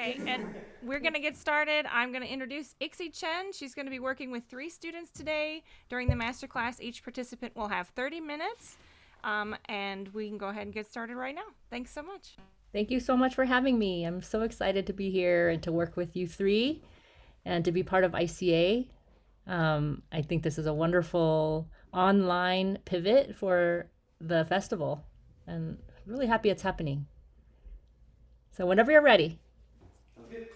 Okay, and we're going to get started. I'm going to introduce Ixi Chen. She's going to be working with 3 students today. During the masterclass, each participant will have 30 minutes, and we can go ahead and get started right now. Thanks so much. Thank you so much for having me. I'm so excited to be here and to work with you three and to be part of ICA. I think this is a wonderful online pivot for the festival, and really happy it's happening. So, whenever you're ready. Okay.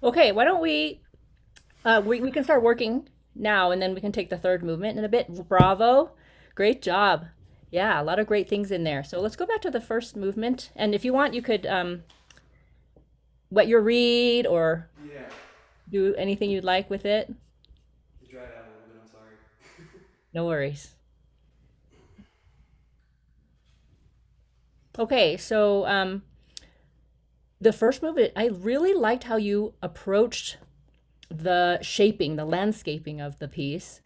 Okay, why don't we can start working now and then we can take the third movement in a bit. Bravo. Great job. Yeah, a lot of great things in there. So let's go back to the first movement. And if you want, you could wet your reed or Yeah. do anything you'd like with it. It dried out a little bit. I'm sorry. No worries. Okay, so the first movement, I really liked how you approached the shaping, the landscaping of the piece.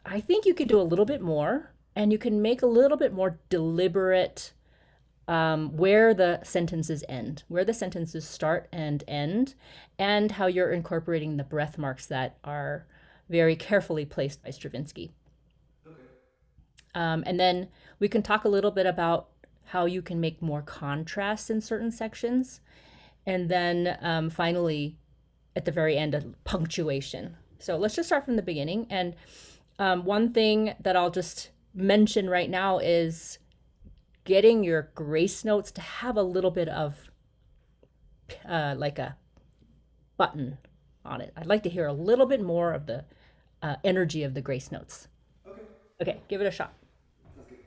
I think you could do a little bit more and you can make a little bit more deliberate where the sentences end, where the sentences start and end, and how you're incorporating the breath marks that are very carefully placed by Stravinsky. Okay. And then we can talk a little bit about how you can make more contrast in certain sections. and then finally at the very end, a punctuation. So let's just start from the beginning. And one thing that I'll just mention right now is getting your grace notes to have a little bit of like a button on it. I'd like to hear a little bit more of the energy of the grace notes. Okay. Okay, give it a shot. Sounds good.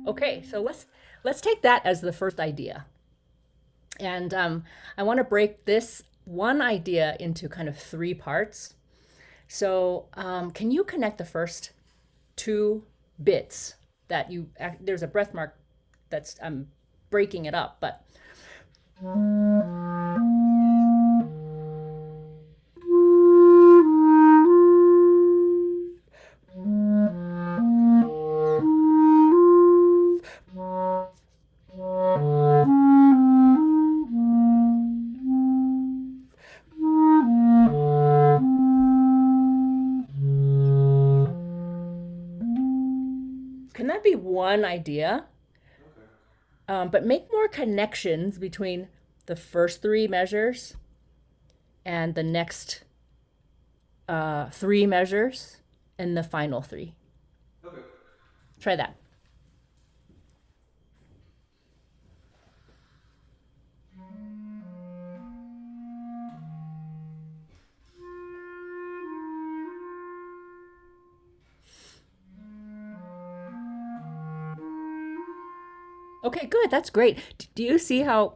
Okay, so let's take that as the first idea. And I want to break this one idea into kind of three parts. So can you connect the first two bits that there's a breath mark that's breaking it up, but can that be one idea? Okay. But make more connections between the first three measures and the next three measures and the final three. Okay. Try that. Okay, good. That's great. Do you see how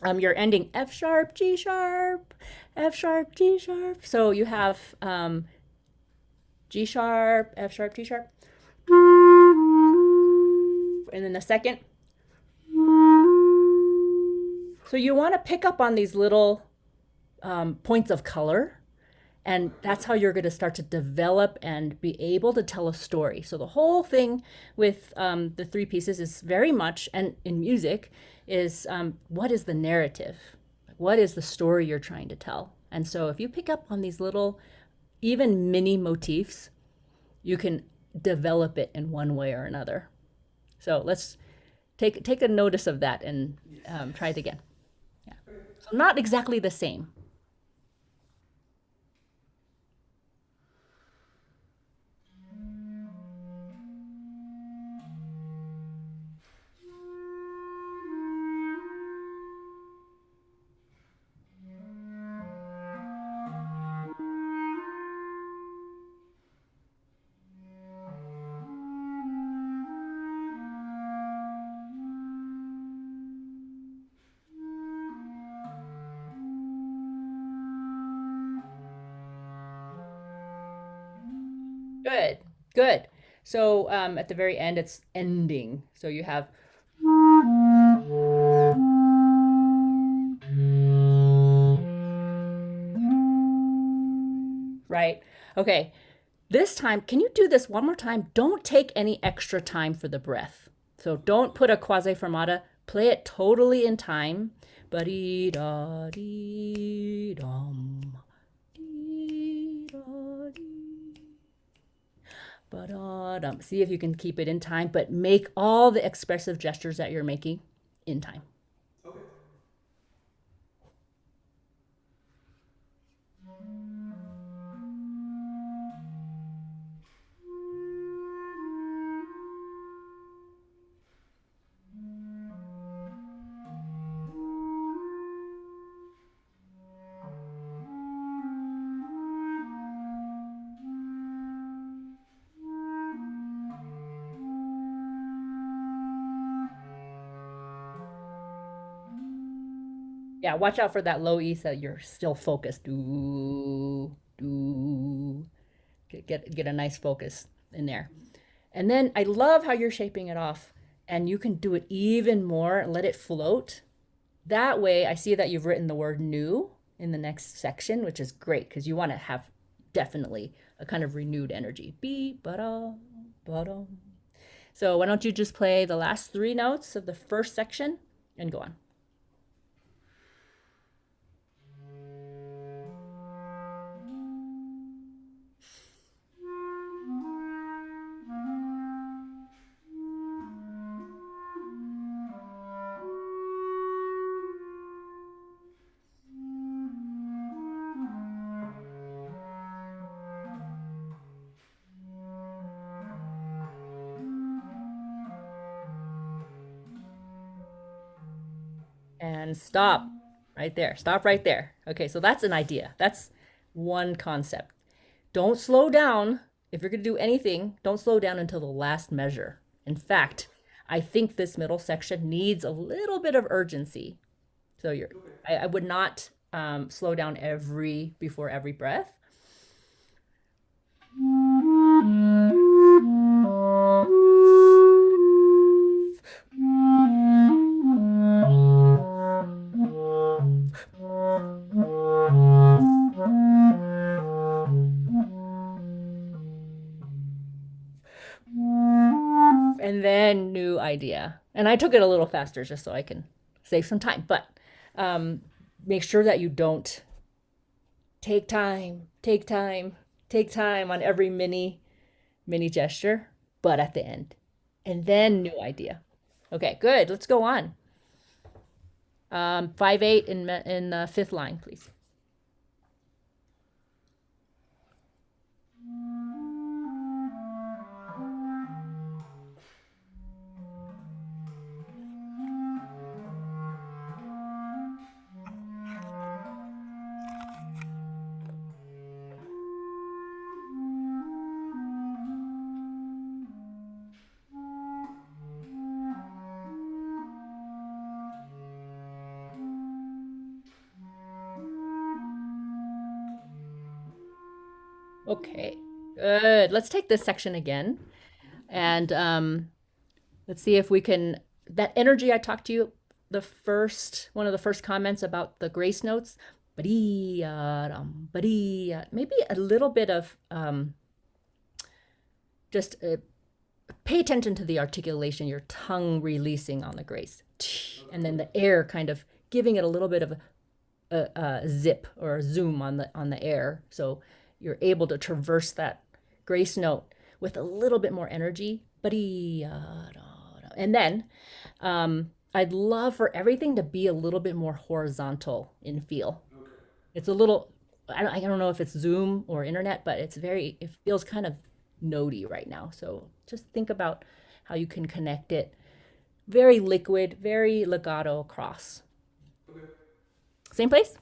you're ending F sharp, G sharp, F sharp, G sharp? So you have G sharp, F sharp, G sharp. And then the second. So you want to pick up on these little points of color. And that's how you're going to start to develop and be able to tell a story. So the whole thing with the three pieces is very much, and in music, is what is the narrative? What is the story you're trying to tell? And so if you pick up on these little, even mini motifs, you can develop it in one way or another. So let's take a notice of that and try it again. Yeah. So not exactly the same. Good, good. So at the very end, it's ending. So you have. Right? Okay. This time, can you do this one more time? Don't take any extra time for the breath. So don't put a quasi fermata. Play it totally in time. Ba-dee-da-dee-dum. Dee-da-dee. Ba-da-dum. See if you can keep it in time, but make all the expressive gestures that you're making in time. Okay. Yeah, watch out for that low E so you're still focused. Do, do. Get a nice focus in there. And then I love how you're shaping it off, and you can do it even more and let it float. that way I see that you've written the word new in the next section, which is great because you want to have definitely a kind of renewed energy. Be ba-da, ba-da. So why don't you just play the last three notes of the first section and go on. And stop right there. Stop right there. Okay, so that's an idea. That's one concept. Don't slow down. If you're going to do anything, don't slow down until the last measure. In fact, I think this middle section needs a little bit of urgency. So I would not slow down before every breath. And then new idea. And I took it a little faster just so I can save some time. But make sure that you don't take time on every mini gesture, but at the end. And then new idea. Okay, good. Let's go on. 5/8 in the fifth line, please. Okay, good. Let's take this section again. And let's see if we can, that energy I talked to you, one of the first comments about the grace notes, maybe a little bit of just pay attention to the articulation, your tongue releasing on the grace. And then the air kind of giving it a little bit of a zip or a zoom on the air. So you're able to traverse that grace note with a little bit more energy. And then I'd love for everything to be a little bit more horizontal in feel. Okay. It's a little, I don't know if it's Zoom or internet, but it feels kind of notey right now. So just think about how you can connect it. Very liquid, very legato across. Okay. Same place?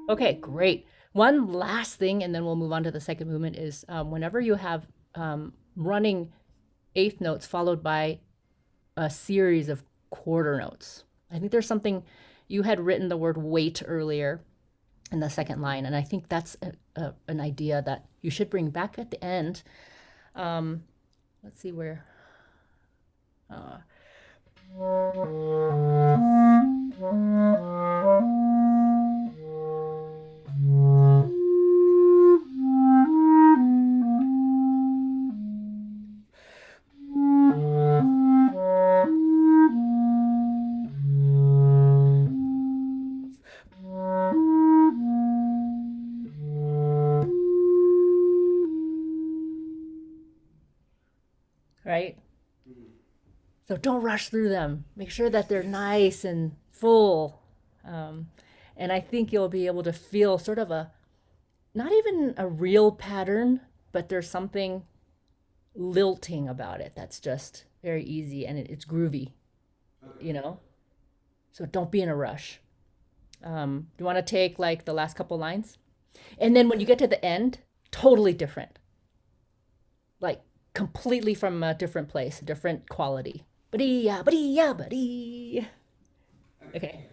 Okay, great. One last thing, and then we'll move on to the second movement, is whenever you have running eighth notes followed by a series of quarter notes. I think there's something, you had written the word wait earlier in the second line, and I think that's an idea that you should bring back at the end. Let's see where. Right? So don't rush through them. Make sure that they're nice and full. And I think you'll be able to feel sort of not even a real pattern, but there's something lilting about it that's just very easy, and it's groovy, Okay. you know? So don't be in a rush. Do you want to take like the last couple lines? And then when you get to the end, totally different. Like completely from a different place, different quality. Buddy, ya, buddy, ya, buddy. Okay. Okay,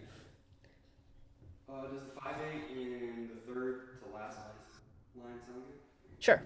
Does the 5/8 in the third to last line sound good? sure.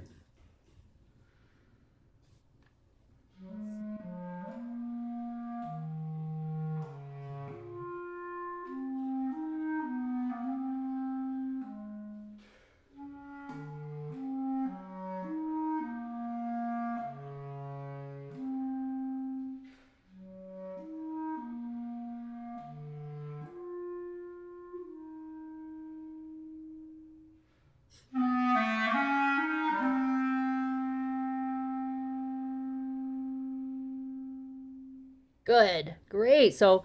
Good, great. So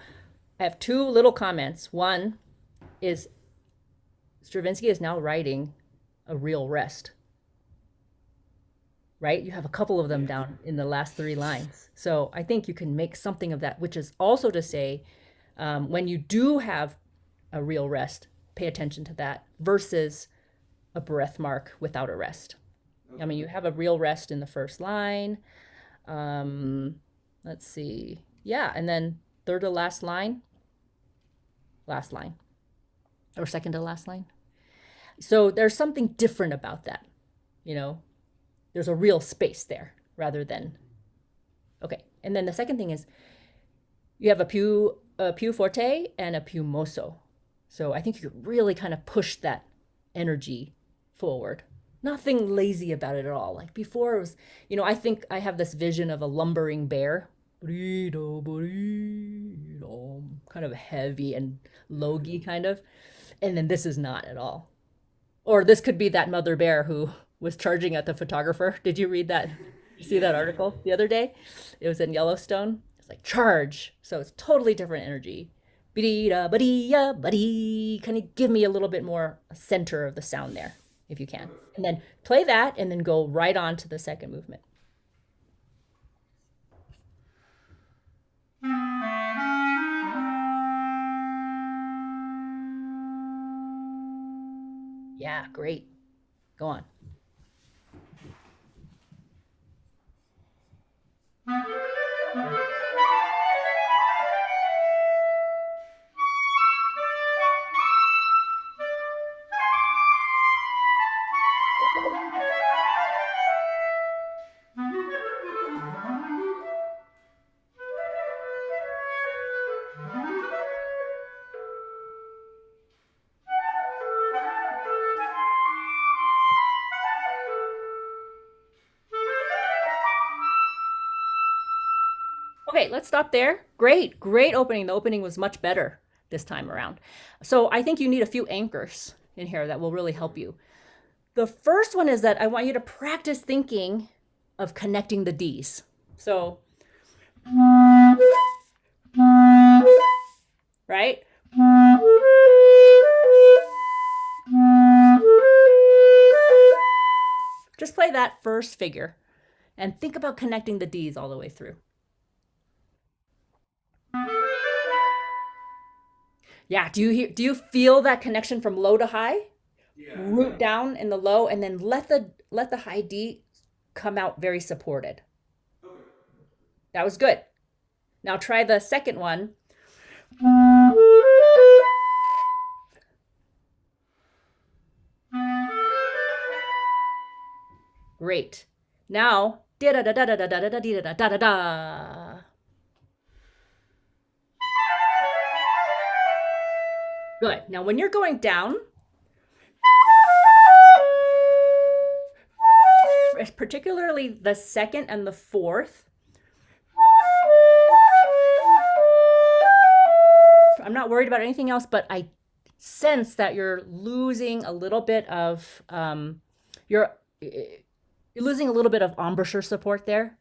I have two little comments. One is Stravinsky is now writing a real rest, right? You have a couple of them Yeah. down in the last three lines. So I think you can make something of that, which is also to say, when you do have a real rest, pay attention to that versus a breath mark without a rest. I mean, you have a real rest in the first line. Um, let's see. Yeah, and then third to last line, or second to last line. So there's something different about that, you know? There's a real space there rather than okay. And then the second thing is you have a più forte and a più mosso. So I think you could really kind of push that energy forward. Nothing lazy about it at all. Like before it was, I think I have this vision of a lumbering bear. Kind of heavy and logy kind of. And then this is not at all. Or this could be that mother bear who was charging at the photographer. Did you read that? You see that article the other day? It was in Yellowstone. It's like charge. So it's totally different energy. Buddy. Kind of give me a little bit more center of the sound there, if you can. And then play that and then go right on to the second movement. Yeah, great. Go on. Okay, let's stop there. Great opening. The opening was much better this time around. So I think you need a few anchors in here that will really help you. The first one is that I want you to practice thinking of connecting the D's. So, right? Just play that first figure and think about connecting the D's all the way through. Yeah, do you feel that connection from low to high? Yeah. Root down in the low and then let the high D come out very supported. Okay. That was good. Now try the second one. Great. Now da da da da da da da da da da da da. Good. Now when you're going down, particularly the second and the fourth, I'm not worried about anything else, but I sense that you're losing a little bit of you're losing a little bit of embouchure support there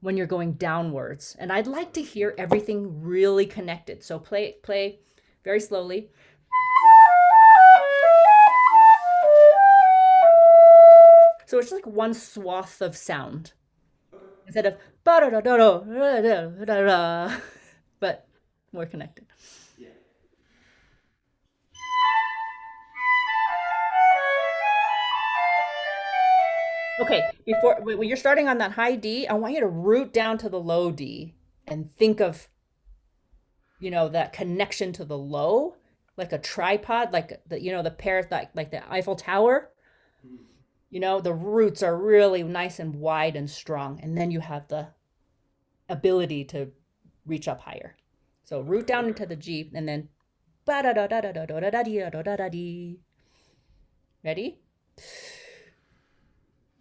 when you're going downwards. And I'd like to hear everything really connected. So play very slowly. So it's like one swath of sound. instead of ba-da-da-da-da, but more connected. Yeah. Okay, before when you're starting on that high D, I want you to root down to the low D and think of, that connection to the low, like a tripod, like the pair, like the Eiffel Tower. Mhm. The roots are really nice and wide and strong, and then you have the ability to reach up higher. So root down into the G and then ba da da da da da da da da da da da dee. Ready?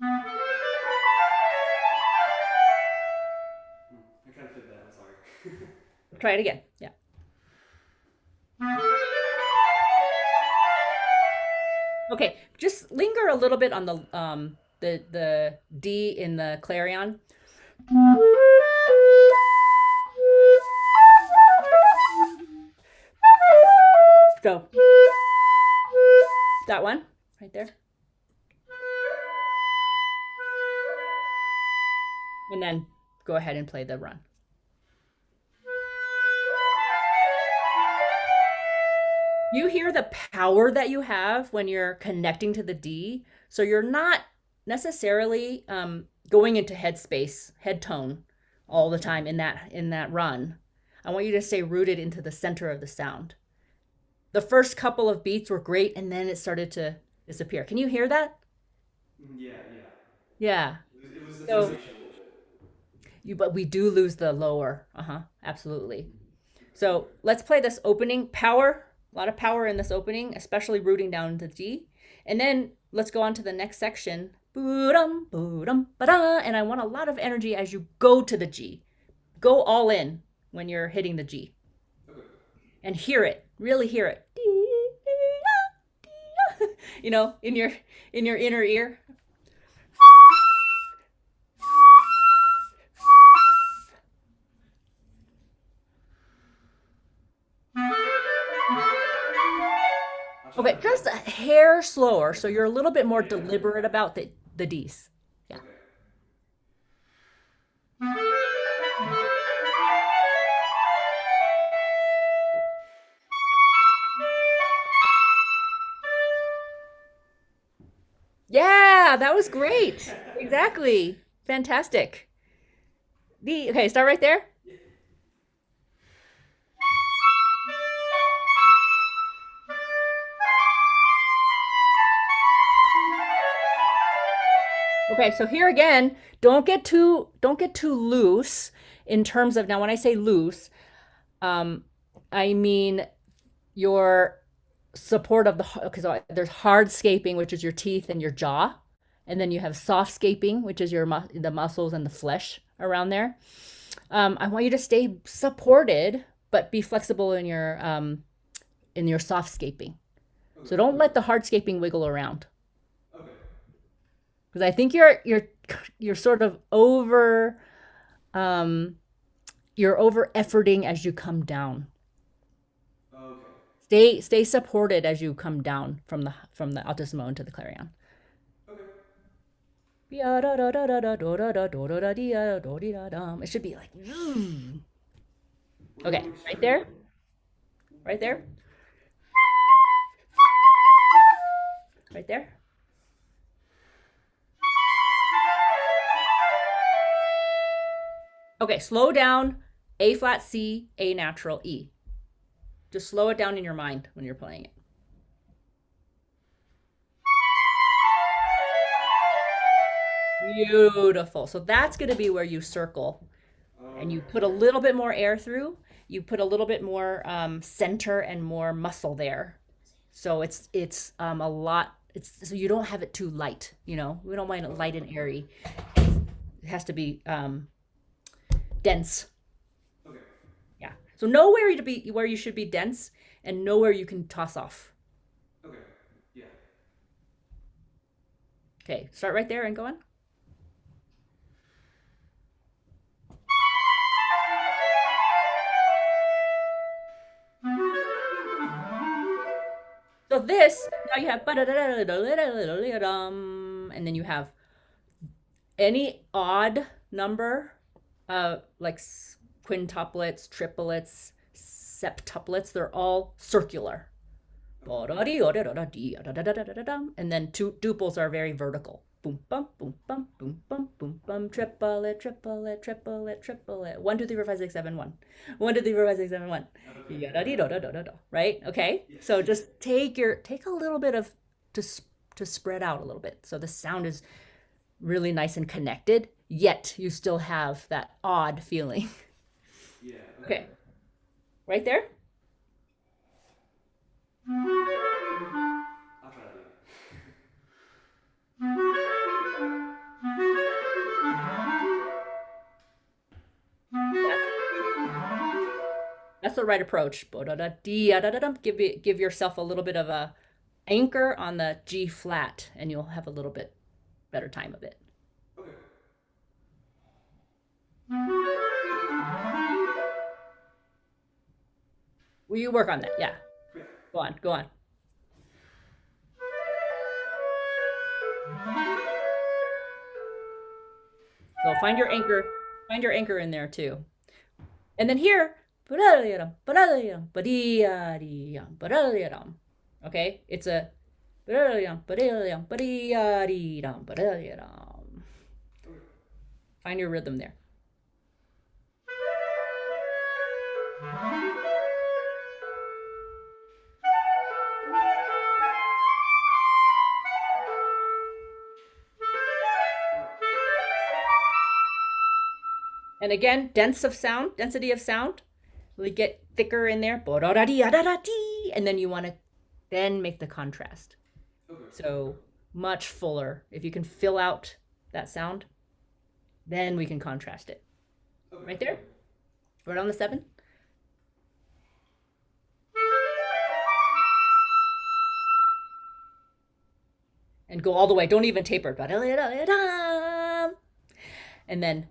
I kind of fit that. I'm sorry. Try it again. Yeah. Okay, just linger a little bit on the D in the clarion. So that one right there. And then go ahead and play the run. You hear the power that you have when you're connecting to the D. So you're not necessarily going into headspace, head tone all the time in that run. I want you to stay rooted into the center of the sound. The first couple of beats were great, and then it started to disappear. Can you hear that? Yeah, yeah. Yeah. It was the So tonation a little bit. but we do lose the lower. Absolutely. So let's play this opening power. A lot of power in this opening, especially rooting down into G. And then let's go on to the next section. Boodum, boodum, ba-da. And I want a lot of energy as you go to the G. Go all in when you're hitting the G. Okay. And hear it. Really hear it. In your inner ear. I'll try Okay, to. just a hair slower, so you're a little bit more deliberate about the D's. Yeah. Okay. Yeah, that was great. Exactly. Fantastic. Okay, start right there. Okay, so here again, don't get too loose in terms of, now when I say loose, um I mean your support of the, because there's hard scaping, which is your teeth and your jaw, and then you have soft scaping, which is the muscles and the flesh around there. I want you to stay supported, but be flexible in your soft scaping. So Okay. don't let the hard scaping wiggle around, Okay. because I think you're sort of um you're over efforting as you come down. Okay. Stay supported as you come down from the altissimo into the clarion. Okay. It should be like, Where do you okay, want me to right start? there, right there, right there. Okay, slow down. A flat C, A natural E. Just slow it down in your mind when you're playing it. Beautiful. So that's going to be where you circle, and you put a Okay. little bit more air through. You put a little bit more center and more muscle there. So it's a lot. It's so you don't have it too light. We don't mind it light and airy. It has to be dense. Okay. Yeah. So know where you should be dense, and know where you can toss off. Okay. Yeah. Okay. Start right there and go on. So this, now you have, and then you have any odd number, like quintuplets, triplets, septuplets, they're all circular. And then two duples are very vertical. Boom, bum, boom, bum, boom, bum, boom, bum, triplet, triplet, triplet, triplet. 1, 2, 3, 4, 5, 6, 7, 1. 1, 2, 3, 4, 5, 6, 7, 1. Okay. Right? Okay. Yes. So just take a little bit of to spread out a little bit. So the sound is really nice and connected, yet you still have that odd feeling. Yeah. Okay. Right there? I'll try that again. That's the right approach. Give yourself a little bit of a anchor on the G flat, and you'll have a little bit better time of it. Okay. Will you work on that? Yeah. Yeah. Go on. Go on. So find your anchor. Find your anchor in there too. And then here, okay, it's a find your rhythm there. And again, density of sound. Really get thicker in there. And then you want to then make the contrast. Okay. So much fuller. If you can fill out that sound, then we can contrast it. Okay. Right there? Right on the 7. And go all the way. Don't even taper. And then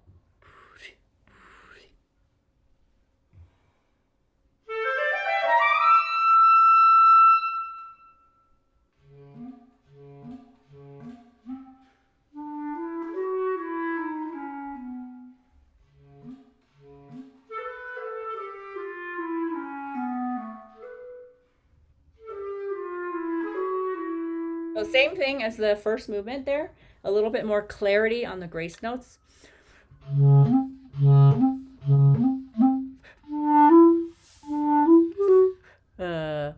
so same thing as the first movement there. A little bit more clarity on the grace notes. Uh,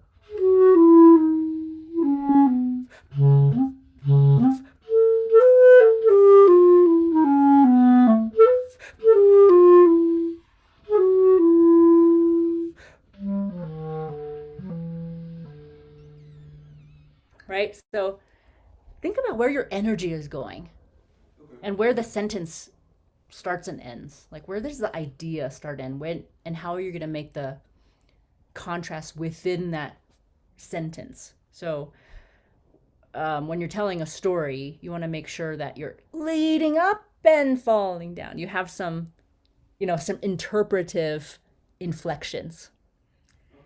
right? So think about where your energy is going Okay. and where the sentence starts and ends. Like where does the idea start and when and how are you going to make the contrast within that sentence? So when you're telling a story, you want to make sure that you're leading up and falling down. You have some, some interpretive inflections.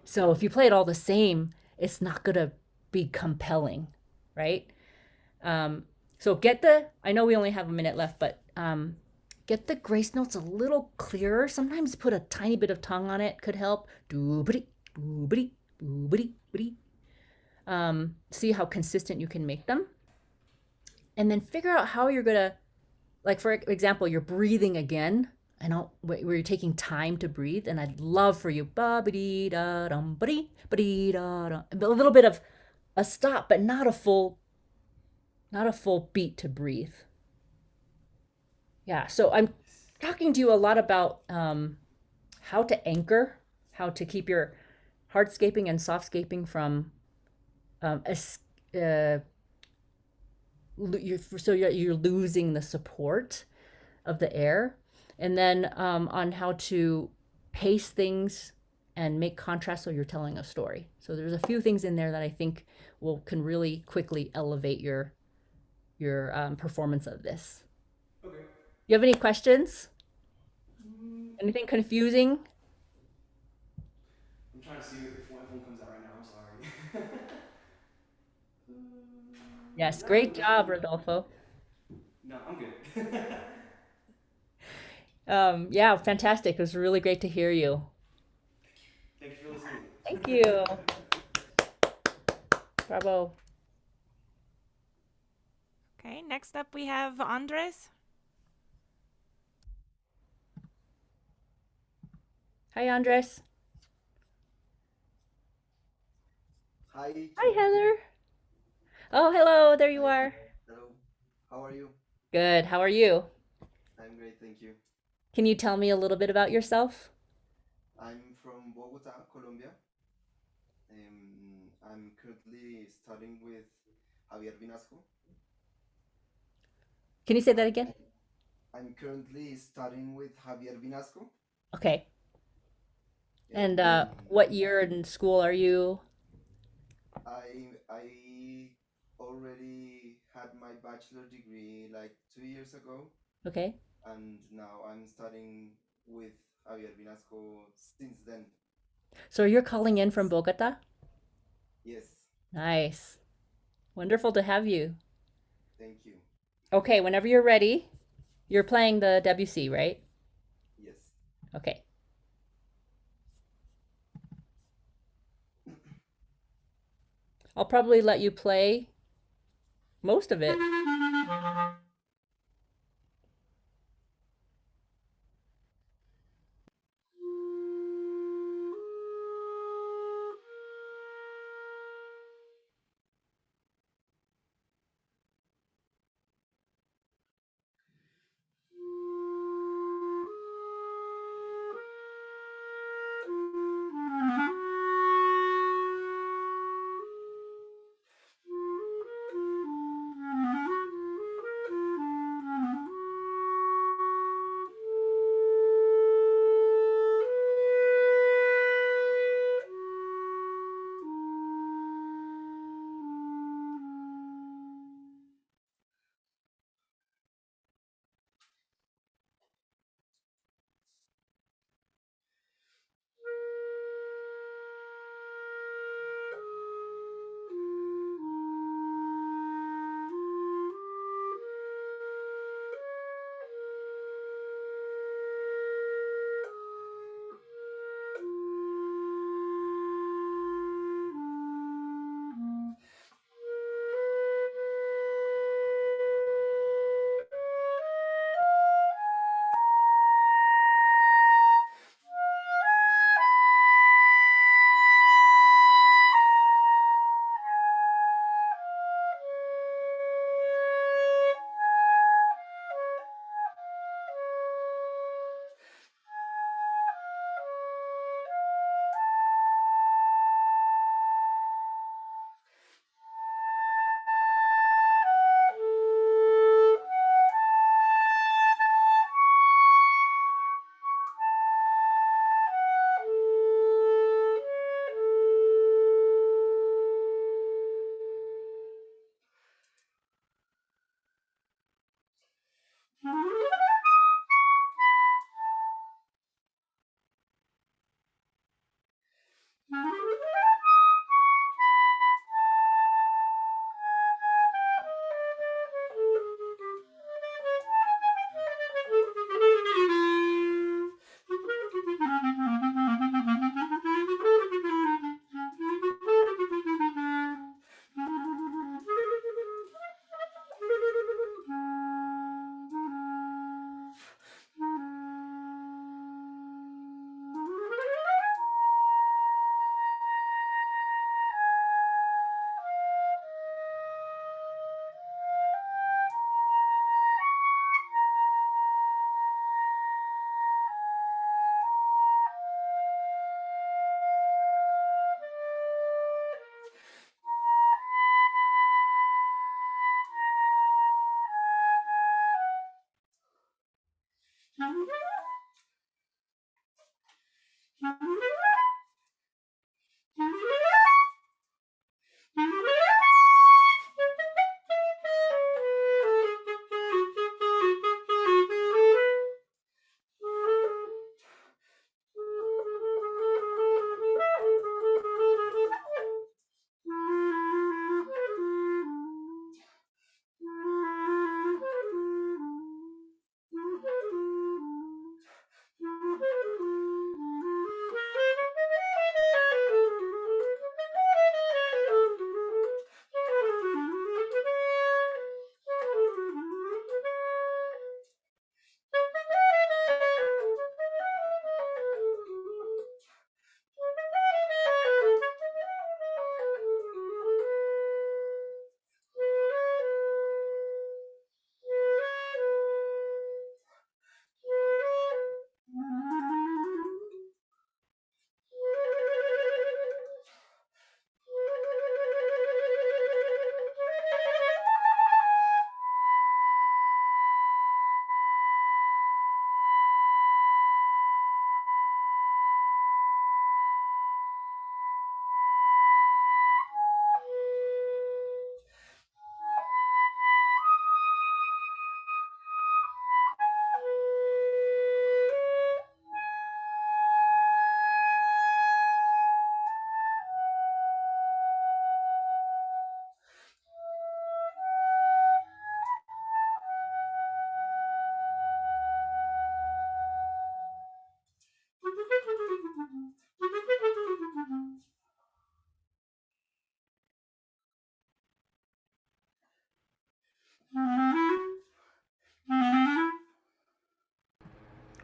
So if you play it all the same, it's not going to be compelling, right? So I know we only have a minute left, but get the grace notes a little clearer. Sometimes put a tiny bit of tongue on it could help. Doobity, boobity, boobity, boobity. See how consistent you can make them. And then figure out how you're going to, like, for example, you're breathing again, and where you're taking time to breathe. And I'd love for you, ba-ba-dee-da-dum, ba-dee-da-dum, a little bit of a stop, but not a full beat to breathe. Yeah, so I'm talking to you a lot about how to anchor, how to keep your hardscaping and softscaping from you're losing the support of the air, and then on how to pace things and make contrast so you're telling a story. So there's a few things in there that I think can really quickly elevate your performance of this. Okay. You have any questions? Anything confusing? I'm trying to see if one comes out right now. I'm sorry. Yes, No, great no, job, no. Rodolfo. No, I'm good. Yeah, fantastic. It was really great to hear you. Thank you for listening. Thank you. Bravo. Okay, next up we have Andres. Hi, Andres. Hi, Hi, Chen. Heather. Oh, hello. There you Hi. are. Hello. How are you? Good. How are you? I'm great, thank you. Can you tell me a little bit about yourself? I'm from Bogota, Colombia. I'm currently studying with Javier Vinasco. Can you say that again? I'm currently studying with Javier Vinasco. Okay. Yeah. And what year in school are you? I already had my bachelor degree like 2 years ago, Okay. and now I'm studying with Javier Vinasco since then. So you're calling in from Bogota? Yes. Nice. Wonderful to have you. Thank you. Okay, whenever you're ready, you're playing the Debussy, right? Yes. Okay. I'll probably let you play most of it.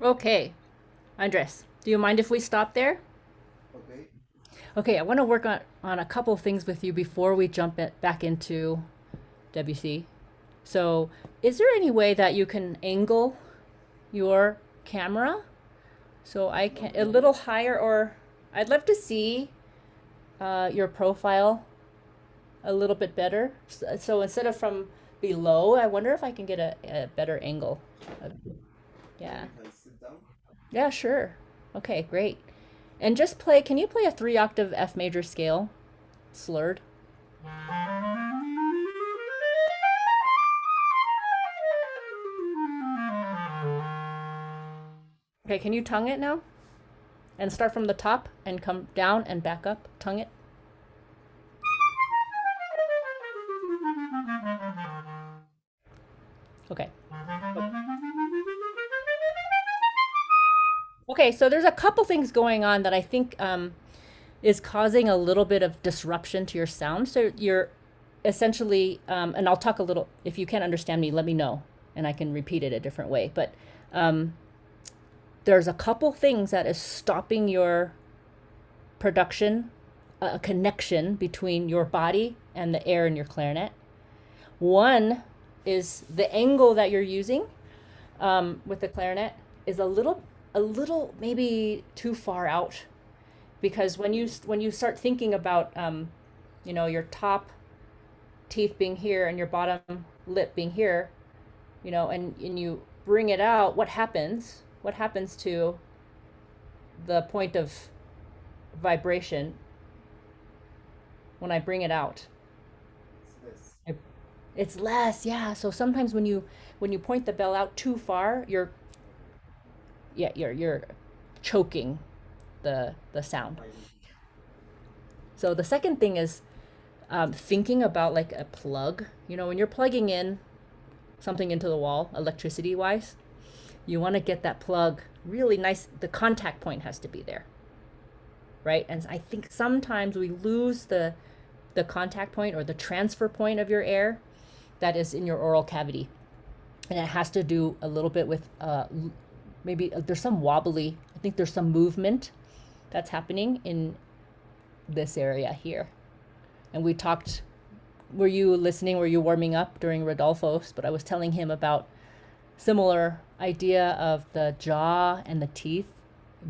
Okay, Andres, do you mind if we stop there? Okay. Okay, I want to work on a couple things with you before we jump back into Debussy. So, is there any way that you can angle your camera so I No can a problem. little higher, or I'd love to see your profile a little bit better. So instead of from below, I wonder if I can get a better angle. Uh, Okay, Yeah. if I sit down. Yeah, sure. Okay, great. And just play, can you play a 3 octave F major scale slurred? Okay, can you tongue it now? And start from the top and come down and back up. Tongue it. Okay. Okay, so there's a couple things going on that I think is causing a little bit of disruption to your sound. So you're essentially, and I'll talk a little, if you can't understand me, let me know and I can repeat it a different way. But um, there's a couple things that is stopping your production, a connection between your body and the air in your clarinet. One is the angle that you're using with the clarinet is a little maybe too far out, because when you start thinking about your top teeth being here and your bottom lip being here, and you bring it out, what happens to the point of vibration when I bring it out? It's this. I, it's less, yeah. So sometimes when you point the bell out too far, you're choking the sound. I do. So the second thing is thinking about like a plug. When you're plugging in something into the wall, electricity wise, you want to get that plug really nice. The contact point has to be there, right? And I think sometimes we lose the contact point or the transfer point of your air that is in your oral cavity, and it has to do a little bit with maybe there's some wobbly. I think there's some movement that's happening in this area here. And we talked, were you listening? Were you warming up during Rodolfo's? But I was telling him about similar idea of the jaw and the teeth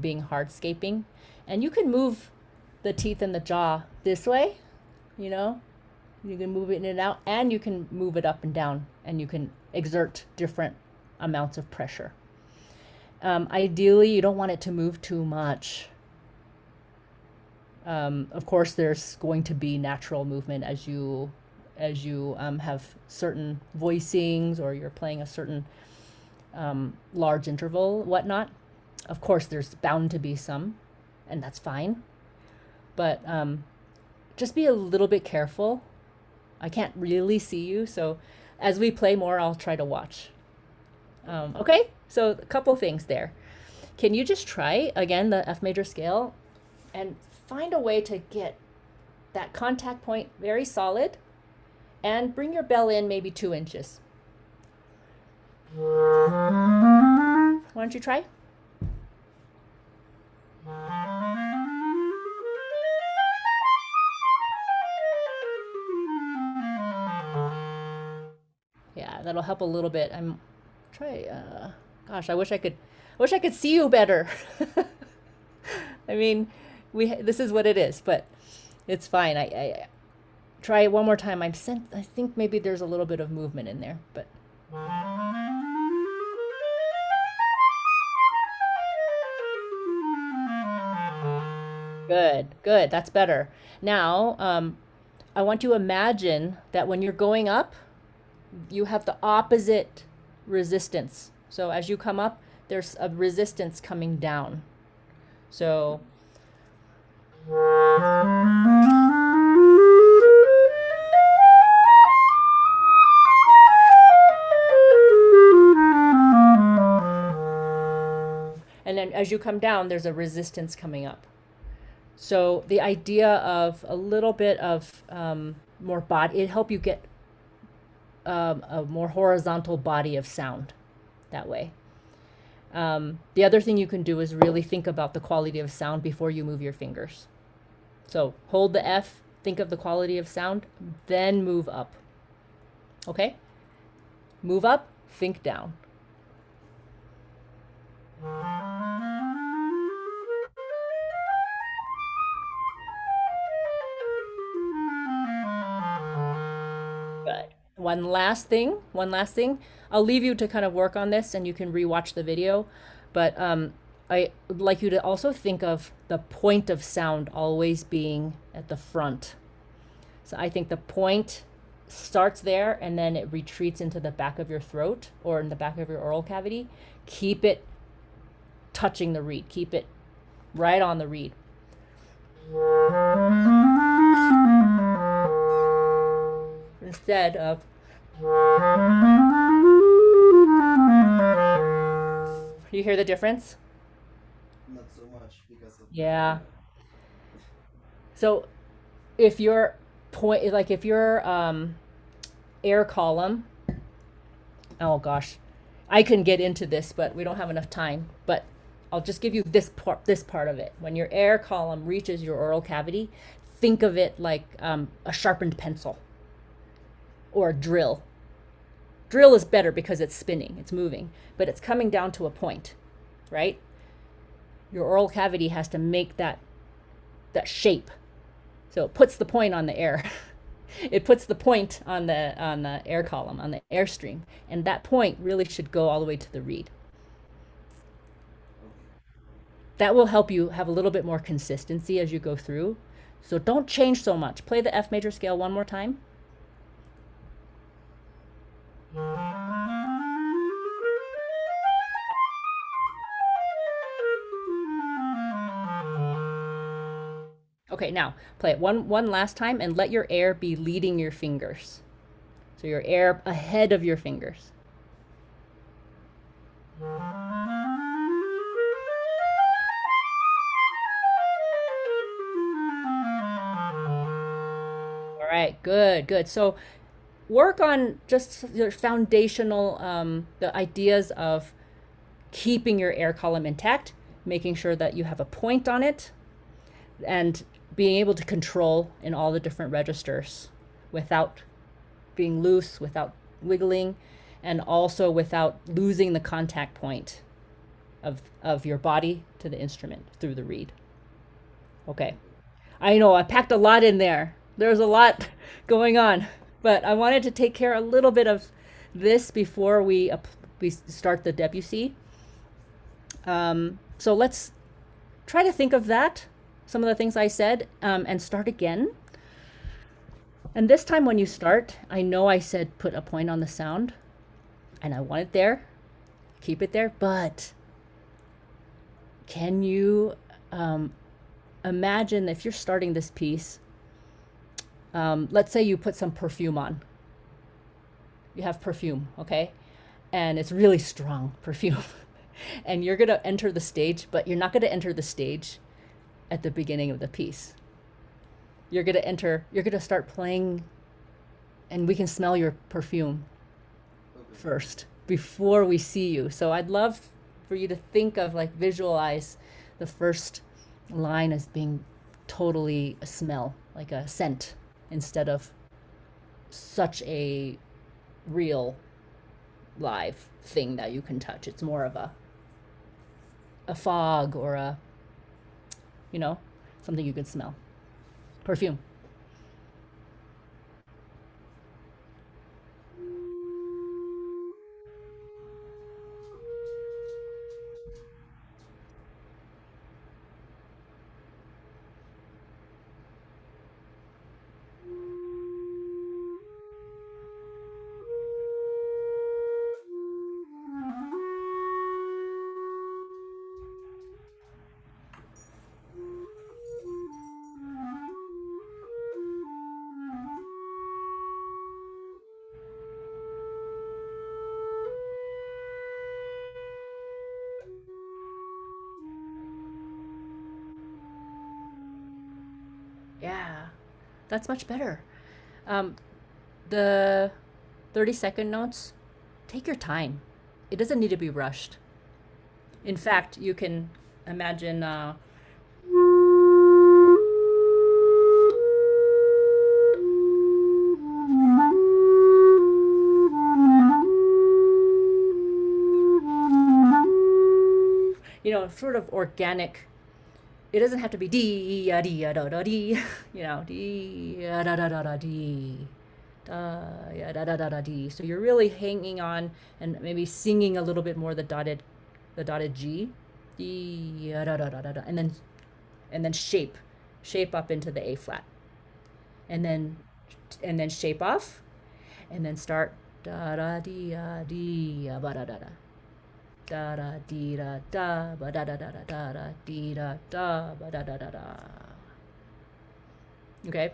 being hardscaping. And you can move the teeth and the jaw this way, you know? You can move it in and out, and you can move it up and down, and you can exert different amounts of pressure. Ideally, you don't want it to move too much. Of course, there's going to be natural movement as you have certain voicings or you're playing a certain large interval, whatnot. Of course, there's bound to be some, and that's fine. But just be a little bit careful. I can't really see you, so as we play more, I'll try to watch. Okay, so a couple things there. Can you just try again the F major scale and find a way to get that contact point very solid and bring your bell in maybe 2 inches? Why don't you try? Yeah, that'll help a little bit. I'm try. Gosh, I wish I could see you better. I mean, this is what it is, but it's fine. I try it one more time. I think maybe there's a little bit of movement in there, but good, good. That's better. Now, I want you to imagine that when you're going up, you have the opposite resistance. So as you come up, there's a resistance coming down. So and then as you come down, there's a resistance coming up. So the idea of a little bit of more body, it help you get a more horizontal body of sound that way. The other thing you can do is really think about the quality of sound before you move your fingers. So hold the F, think of the quality of sound, then move up. Okay? Move up, think down. Good. One last thing. I'll leave you to kind of work on this and you can rewatch the video. But I would like you to also think of the point of sound always being at the front. So I think the point starts there and then it retreats into the back of your throat or in the back of your oral cavity. Keep it touching the reed. Keep it right on the reed. Instead of you hear the difference? Not so much because of Yeah. So if your point, like if your air column, oh gosh, I couldn't get into this, but we don't have enough time. But I'll just give you this part of it. When your air column reaches your oral cavity, think of it like a sharpened pencil or a drill. Drill is better because it's spinning, it's moving, but it's coming down to a point, right? Your oral cavity has to make that shape. So it puts the point on the air. It puts the point on the air column, on the airstream, and that point really should go all the way to the reed. That will help you have a little bit more consistency as you go through. So don't change so much. Play the F major scale one more time. Okay, now play it one last time and let your air be leading your fingers. So your air ahead of your fingers. All right, good. So work on just your foundational, the ideas of keeping your air column intact, making sure that you have a point on it, and being able to control in all the different registers without being loose, without wiggling, and also without losing the contact point of your body to the instrument through the reed. Okay. I know I packed a lot in there. There's a lot going on, but I wanted to take care a little bit of this before we start the Debussy. So let's try to think of that, some of the things I said, and start again. And this time when you start, I know I said put a point on the sound, and I want it there, keep it there, but can you imagine if you're starting this piece, let's say you put some perfume on. You have perfume, okay? And it's really strong perfume. And you're going to enter the stage, but you're not going to enter the stage at the beginning of the piece. You're going to start playing, and we can smell your perfume first before we see you. So I'd love for you to think of, like, visualize the first line as being totally a smell, like a scent, instead of such a real live thing that you can touch. It's more of a fog or a, something you can smell. Perfume. Yeah, that's much better. The 30-second notes, take your time. It doesn't need to be rushed. In fact, you can imagine sort of organic. It doesn't have to be dee ya dee ya da da dee, dee ya da da da da dee, da ya da da da da dee. So you're really hanging on and maybe singing a little bit more the dotted G, dee ya da da da da da, and then shape up into the A flat, and then shape off, and then start da da dee ya dee ya ba da da da. Da da dee da da ba da da da da da da dee da da ba da da da da. Okay.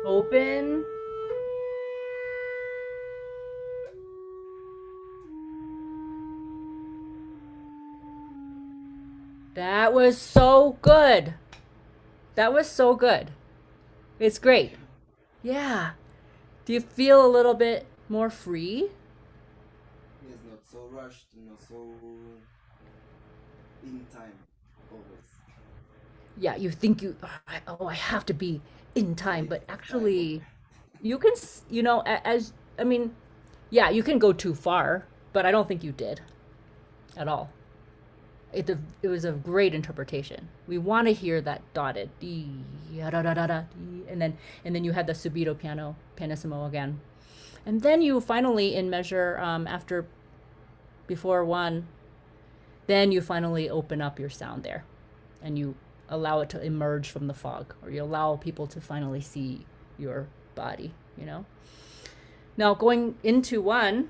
Open. That was so good. That was so good. It's great. Yeah. Do you feel a little bit more free? Yes, not so rushed, not so in time, always. Yeah, you think I have to be in time, but Yes, time. actually, you can, as, I mean, yeah, you can go too far, but I don't think you did at all. It was a great interpretation. We want to hear that dotted dee, da da da da dee, and then you had the subito pianissimo again, and then you finally in measure after before one, then you finally open up your sound there, and you allow it to emerge from the fog, or you allow people to finally see your body. Now going into one,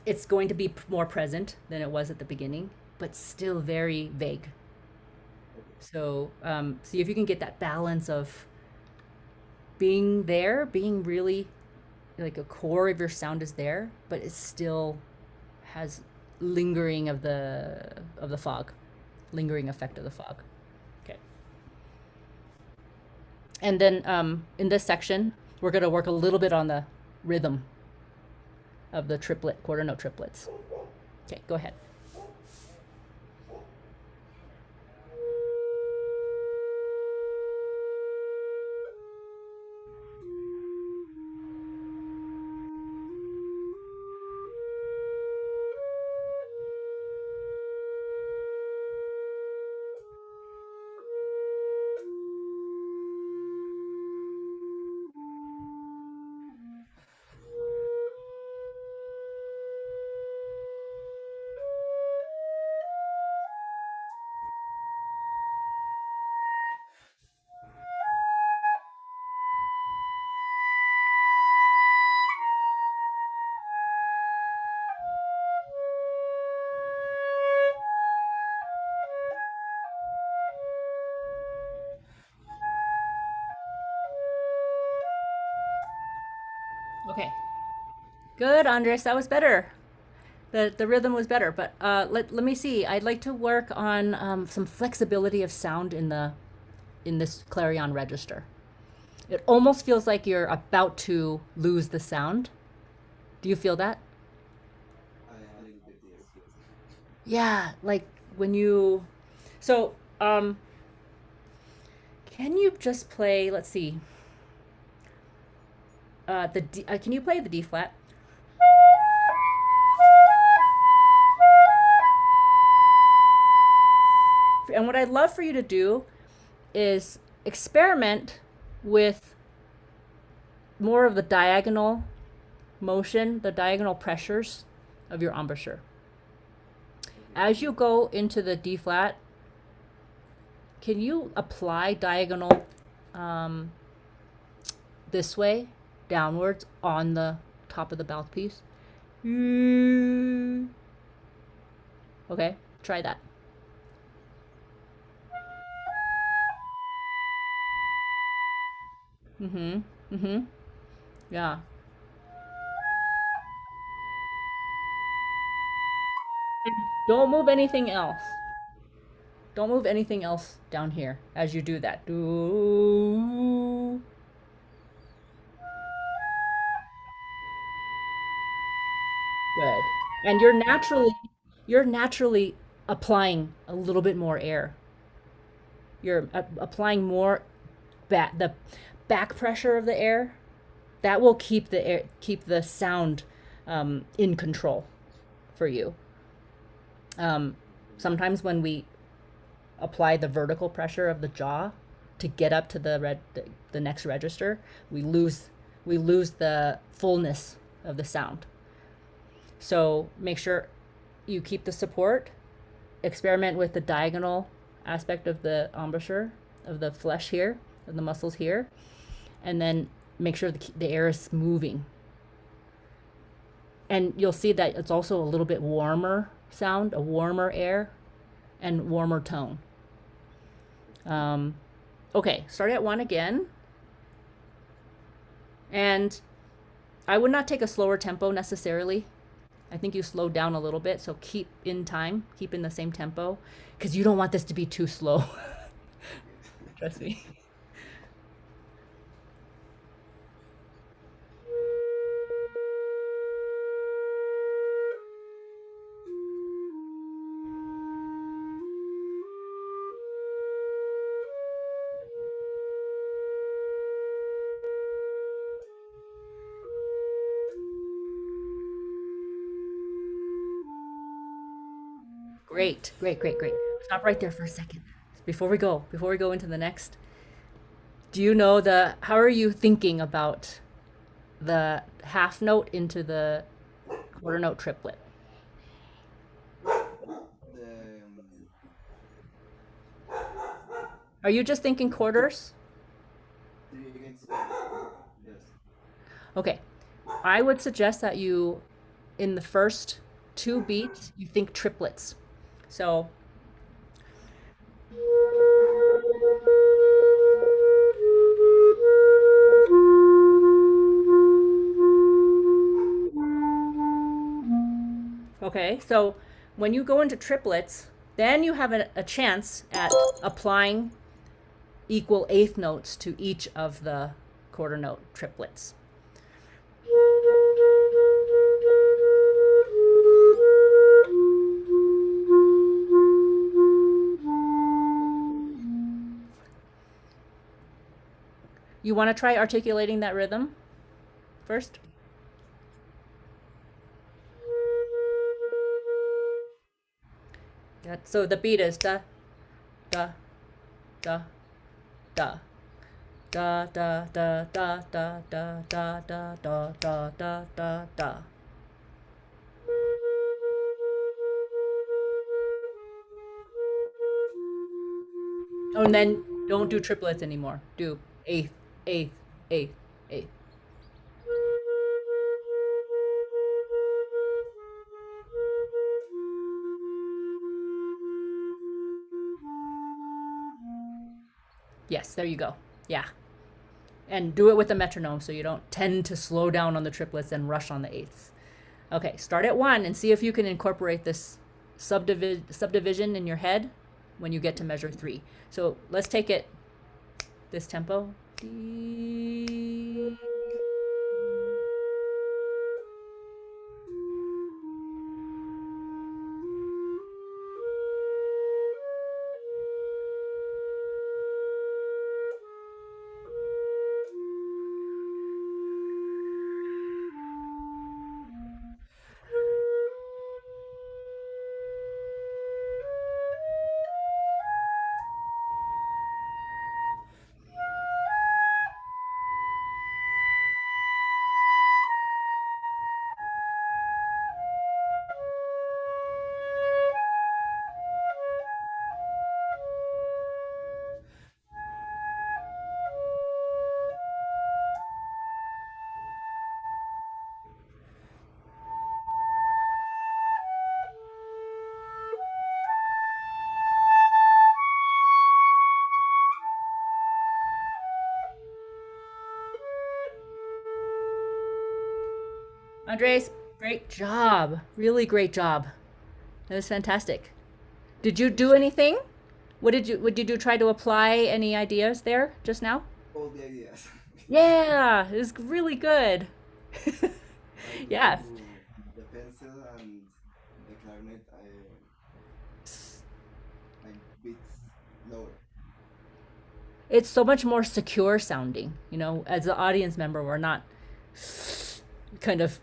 it's going to be more present than it was at the beginning, but still very vague. So see if you can get that balance of being there, being really like a core of your sound is there, but it still has lingering of the fog, lingering effect of the fog. Okay. And then in this section, we're going to work a little bit on the rhythm of the quarter note triplets. Okay, go ahead. Okay. Good, Andres. That was better. The rhythm was better, but let me see. I'd like to work on some flexibility of sound in this clarion register. It almost feels like you're about to lose the sound. Do you feel that? A little bit, yes. Yeah, like when you. So, can you just play? Let's see. Can you play the D flat? And what I'd love for you to do is experiment with more of the diagonal motion, the diagonal pressures of your embouchure. As you go into the D flat, can you apply diagonal this way, downwards on the top of the mouthpiece? Okay, try that. Mm-hmm. Mm-hmm. Yeah. Don't move anything else. Don't move anything else down here as you do that. Do. Good. And you're naturally applying a little bit more air. You're applying more the back pressure of the air. That will keep the sound in control for you. Um, Sometimes when we apply the vertical pressure of the jaw to get up to the next register, we lose the fullness of the sound. So make sure you keep the support. Experiment with the diagonal aspect of the embouchure of the flesh here, of the muscles here, and then make sure the air is moving. And you'll see that it's also a little bit warmer sound, a warmer air, and warmer tone. Okay, start at 1 again. And I would not take a slower tempo necessarily. I think you slowed down a little bit, so keep in time, keep in the same tempo, because you don't want this to be too slow. Trust me. Great, great, great, great. Stop right there for a second. Before we go into the next, do you know how are you thinking about the half note into the quarter note triplet? The Are you just thinking quarters? three against one. Yes. Okay. I would suggest that you, in the first two beats, you think triplets. So, okay, so when you go into triplets, then you have a chance at applying equal eighth notes to each of the quarter note triplets. You want to try articulating that rhythm first? Yeah, so the beat is da, da, da, da. Da da da da da da da da da da da da da. Oh, and then don't do triplets anymore. Do eighth, eighth, eighth, eighth. Yes, there you go. Yeah. And do it with the metronome so you don't tend to slow down on the triplets and rush on the eighths. Okay, start at 1 and see if you can incorporate this subdivision in your head when you get to measure 3. So let's take it this tempo. D. Andres, great job. Really great job. That was fantastic. Did you do anything? What did you try to apply any ideas there just now? All the ideas. Yeah, it was really good. I Yeah. do the pencil and the clarinet. I beats lower. It's so much more secure sounding. As an audience member, we're not kind of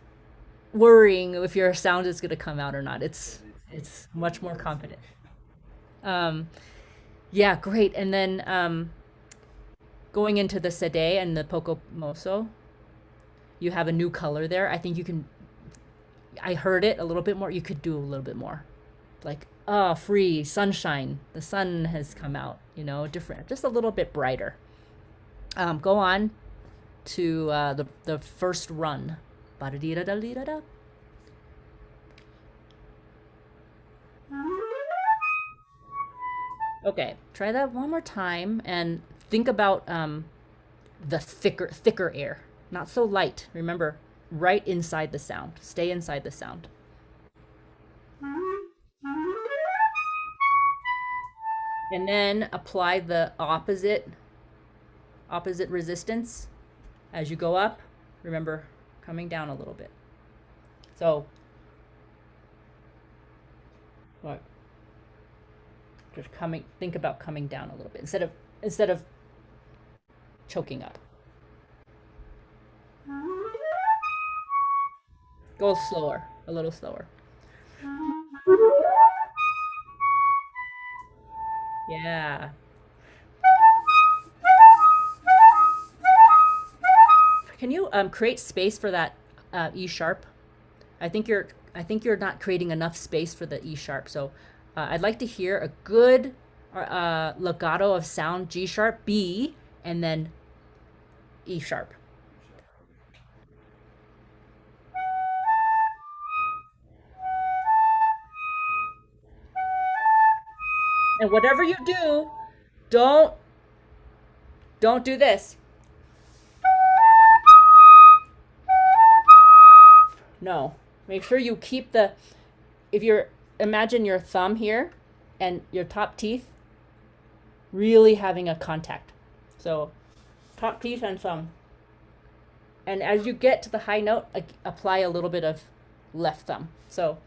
worrying if your sound is going to come out or not. It's Yeah, it's good. it's For much me, more it's good. confident. Um, yeah, great. And then going into the sede and the poco moso, you have a new color there. I think you can. I heard it a little bit more. You could do a little bit more, like free sunshine. The sun has come out. Different, just a little bit brighter. Go on to the first run. Ba-da-dee-da-da-dee-da-da. Okay, try that one more time and think about the thicker air, not so light. Remember, right inside the sound. Stay inside the sound. And then apply the opposite resistance as you go up. Remember, coming down a little bit. So, what? Just think about coming down a little bit instead of choking up. Go slower, a little slower. Yeah. Can you create space for that E sharp? I think you're not creating enough space for the E sharp. So I'd like to hear a good legato of sound: G sharp, B, and then E sharp. Okay. And whatever you do, don't don't do this. No. Make sure you keep the if you're imagine your thumb here and your top teeth really having a contact. So top teeth and thumb. And as you get to the high note, apply a little bit of left thumb. So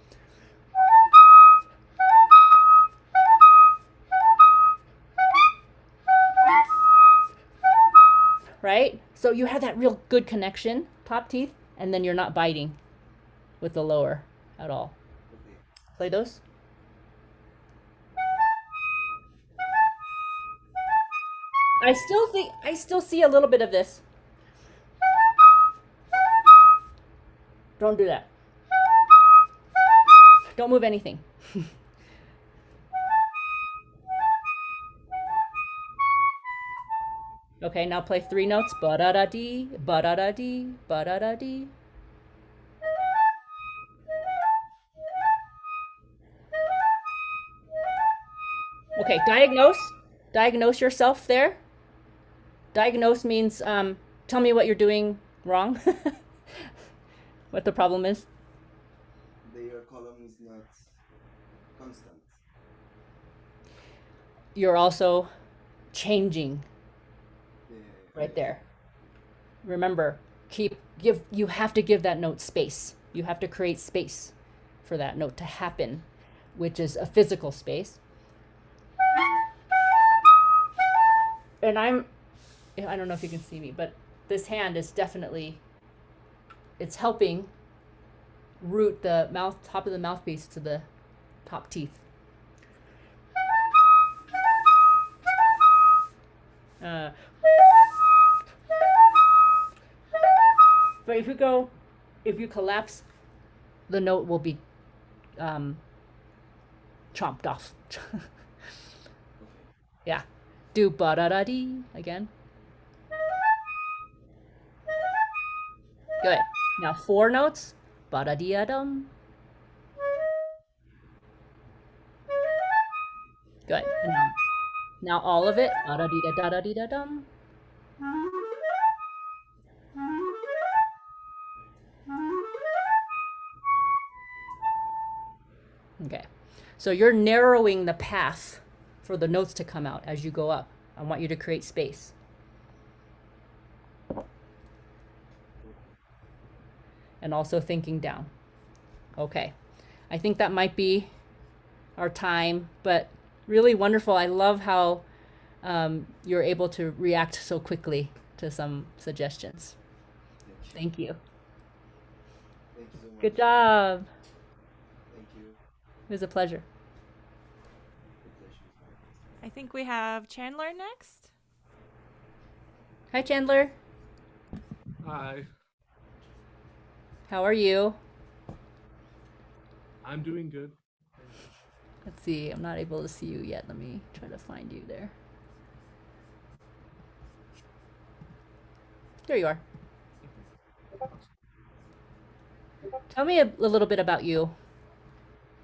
right? So you have that real good connection, top teeth, and then you're not biting with the lower at all. Okay. Play those. I still see a little bit of this. Don't do that. Don't move anything. Okay, now play three notes. Ba da da dee, ba da da dee, ba da da dee. Okay, diagnose yourself there. Diagnose means tell me what you're doing wrong, what the problem is. Their column is not constant. You're also changing right Okay. there. Remember, you have to give that note space. You have to create space for that note to happen, which is a physical space. And I don't know if you can see me, but this hand is definitely it's helping root the top of the mouthpiece to the top teeth. Uh, but if you collapse, the note will be chomped off. Okay. Yeah. Do ba da da dee again. Good. Now four notes. Ba da dee dum. Good. And now all of it. Ba da dee da da dee da dum. So you're narrowing the path for the notes to come out as you go up. I want you to create space. And also thinking down. Okay. I think that might be our time, but really wonderful. I love how you're able to react so quickly to some suggestions. Thank you. Thank you so much. Good job. Thank you. It was a pleasure. The pleasure is mine. I think we have Chandler next. Hi, Chandler. Hi, How are you? I'm doing good. Let's see. I'm not able to see you yet. Let me try to find you there. There you are. Tell me a little bit about you.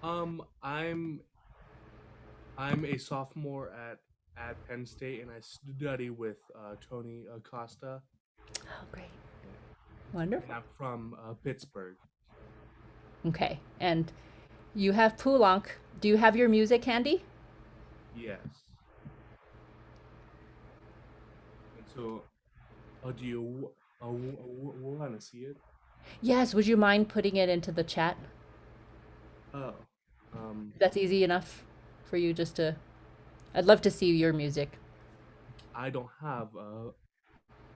I'm a sophomore at Penn State, and I study with Tony Acosta, Oh, great. and Wonderful. I'm from Pittsburgh. Okay. And you have Poulenc. Do you have your music handy? Yes. And so, do you want to see it? Yes. Would you mind putting it into the chat? Oh, That's easy enough for you just to. I'd love to see your music. I don't have a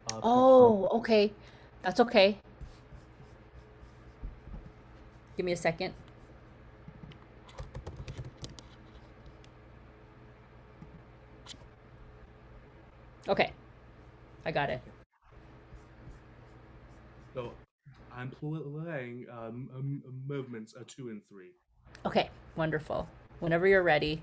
picture. Oh, okay. That's okay. Give me a second. Okay. I got it. Okay. So I'm playing movements 2 and 3. Okay. Wonderful. Whenever you're ready.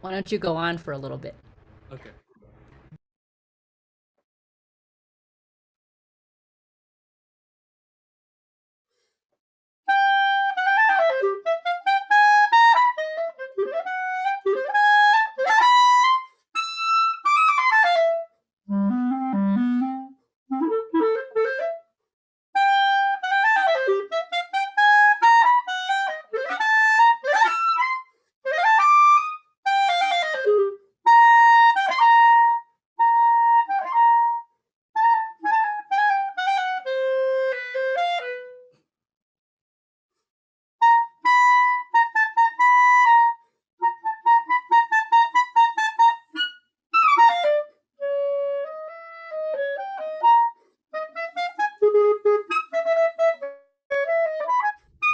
Why don't you go on for a little bit? Okay.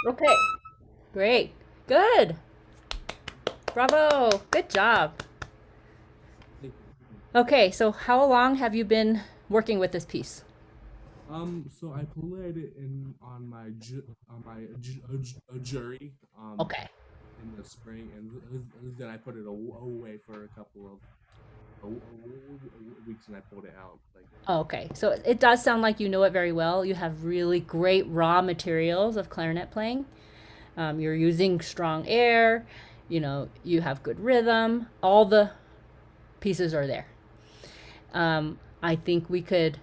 Okay. Great. Good. Bravo. Good job. Thank you. Okay, so how long have you been working with this piece? So I played it in on my jury Okay. in the spring, and then I put it away for a couple of weeks, and I pulled it out. Like, Okay. So it does sound like you know it very well. You have really great raw materials of clarinet playing. You're using strong air, you have good rhythm. All the pieces are there. I think we could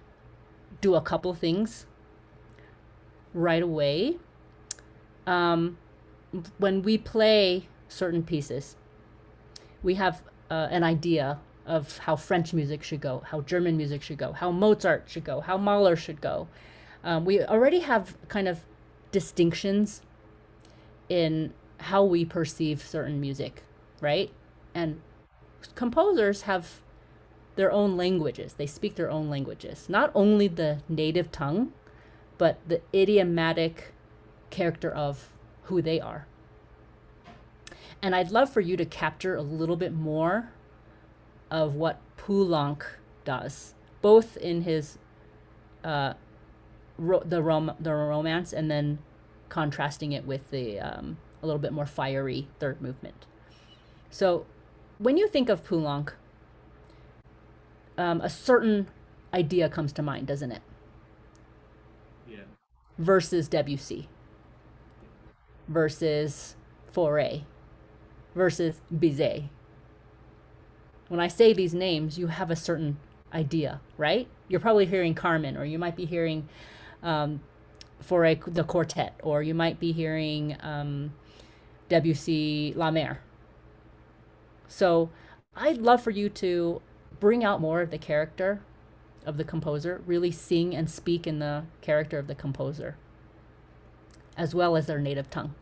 do a couple things right away. Um, when we play certain pieces, we have an idea of how French music should go, how German music should go, how Mozart should go, how Mahler should go. We already have kind of distinctions in how we perceive certain music, right? And composers have their own languages. They speak their own languages, not only the native tongue, but the idiomatic character of who they are. And I'd love for you to capture a little bit more of what Poulenc does, both in his the romance, and then contrasting it with the a little bit more fiery third movement. So, when you think of Poulenc, a certain idea comes to mind, doesn't it? yeah, Versus Debussy, yeah, versus Fauré, versus Bizet. When I say these names, you have a certain idea, right? You're probably hearing Carmen, or you might be hearing Fauré the quartet, or you might be hearing Debussy La Mer. So I'd love for you to bring out more of the character of the composer, really sing and speak in the character of the composer, as well as their native tongue.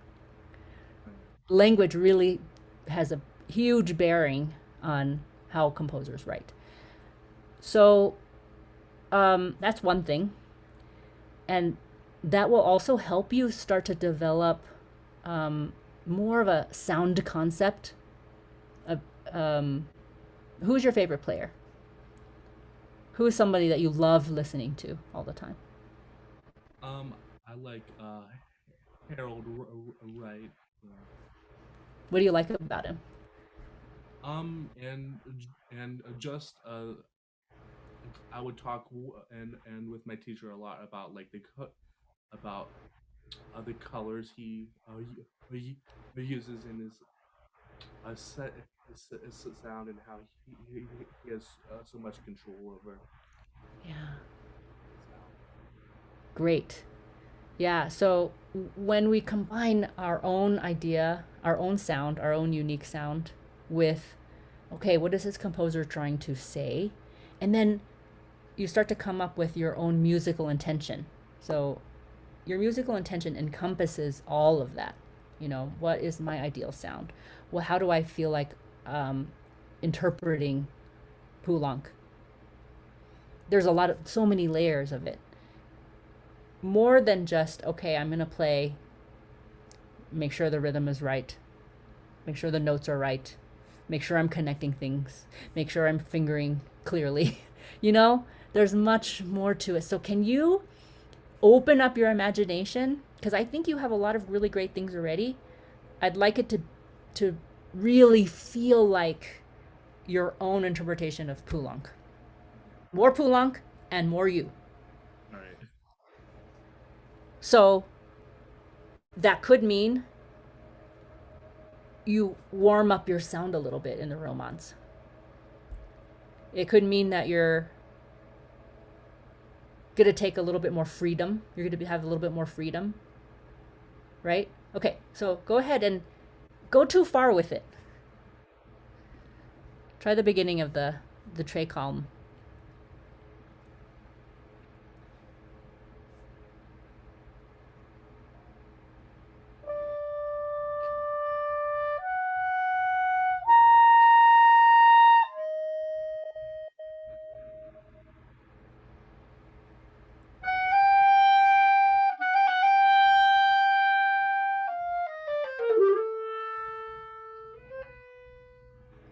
right. Language really has a huge bearing on how composers write. So that's one thing. And that will also help you start to develop more of a sound concept. Of, who's your favorite player? Who is somebody that you love listening to all the time? I like Harold Wright. What do you like about him? And just I would talk and with my teacher a lot about like about the colors he uses in his set his sound, and how he has so much control over Yeah. the sound. Great. Yeah, so when we combine our own idea, our own sound, our own unique sound with, okay, what is this composer trying to say? And then you start to come up with your own musical intention. So your musical intention encompasses all of that. What is my ideal sound? Well, how do I feel like um, interpreting Poulenc? There's so many layers of it. More than just, okay, I'm going to play, make sure the rhythm is right, make sure the notes are right, make sure I'm connecting things, make sure I'm fingering clearly. There's much more to it. So, can you open up your imagination? Because I think you have a lot of really great things already. I'd like it to really feel like your own interpretation of Poulenc. More Poulenc and more you. All right. So that could mean you warm up your sound a little bit in the romance. It could mean that you're going to take a little bit more freedom. You're going to have a little bit more freedom, right? Okay, so go ahead and go too far with it. Try the beginning of the tre calm.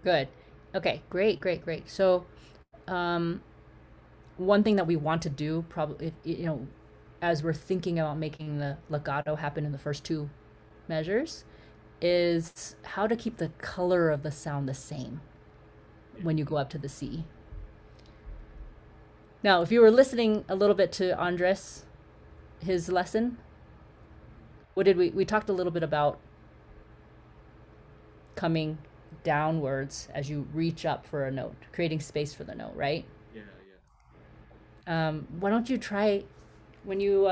Good. Okay, great, great, great. So, one thing that we want to do, probably, as we're thinking about making the legato happen in the first two measures, is how to keep the color of the sound the same when you go up to the C. Now, if you were listening a little bit to Andres, his lesson, what did we talked a little bit about coming downwards as you reach up for a note, creating space for the note, right? Yeah. Why don't you try when you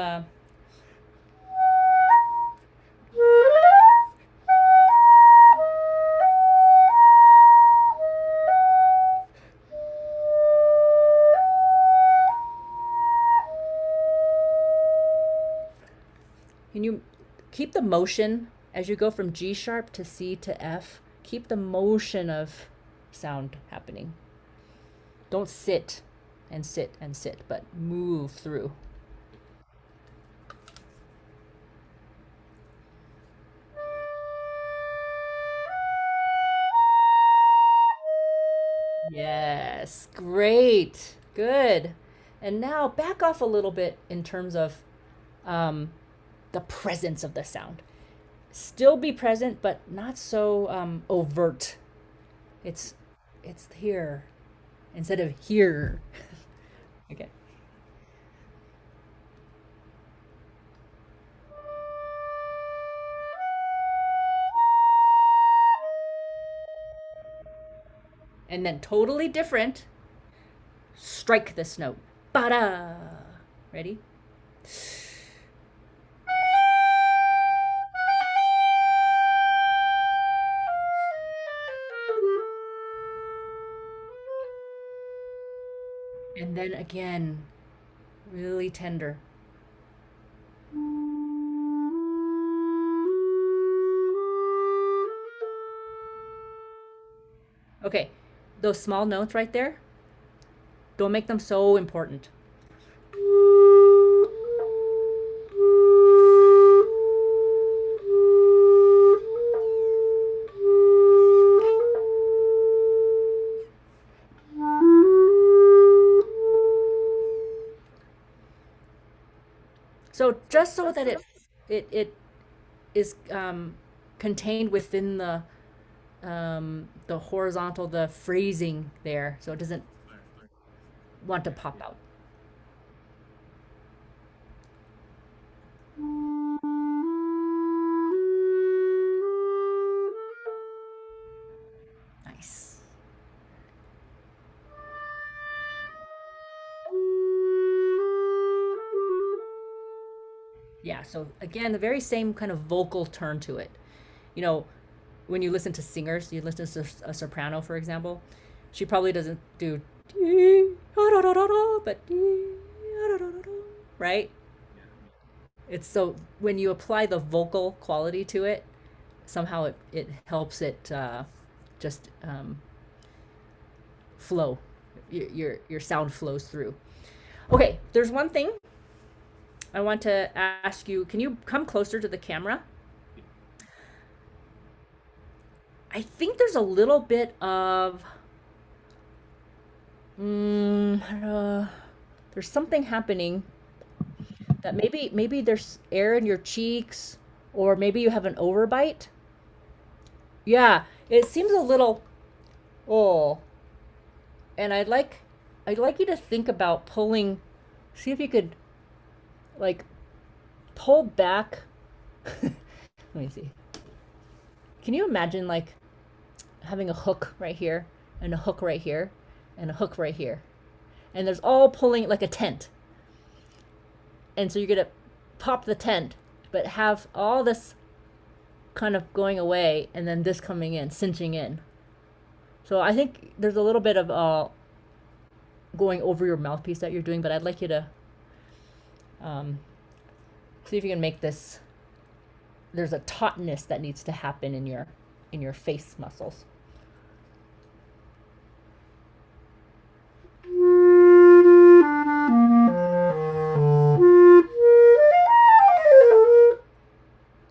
can you keep the motion as you go from G sharp to C to F? Keep the motion of sound happening. Don't sit and sit and sit, but move through. Yes, great, good. And now back off a little bit in terms of the presence of the sound. Still be present, but not so overt. It's here instead of here. Okay. And then totally different. Strike this note. Ba-da. Ready? And then again, really tender. Okay, those small notes right there, don't make them so important. So just so that it is contained within the horizontal, the phrasing there, so it doesn't want to pop out. Nice. Yeah, so again, the very same kind of vocal turn to it. You know, when you listen to singers, you listen to a soprano, for example, she probably doesn't do but right? It's so when you apply the vocal quality to it, somehow it helps it just flow. Your sound flows through. Okay, there's one thing I want to ask you. Can you come closer to the camera? I think there's a little bit of there's something happening that maybe there's air in your cheeks, or maybe you have an overbite. Yeah, it seems a little And I'd like you to think about pulling, see if you could like pull back. Let me see. Can you imagine like having a hook right here and a hook right here and a hook right here? And there's all pulling like a tent. And so you're going to pop the tent, but have all this kind of going away and then this coming in, cinching in. So I think there's a little bit of going over your mouthpiece that you're doing, but I'd like you to see if you can make this. There's a tautness that needs to happen in your face muscles.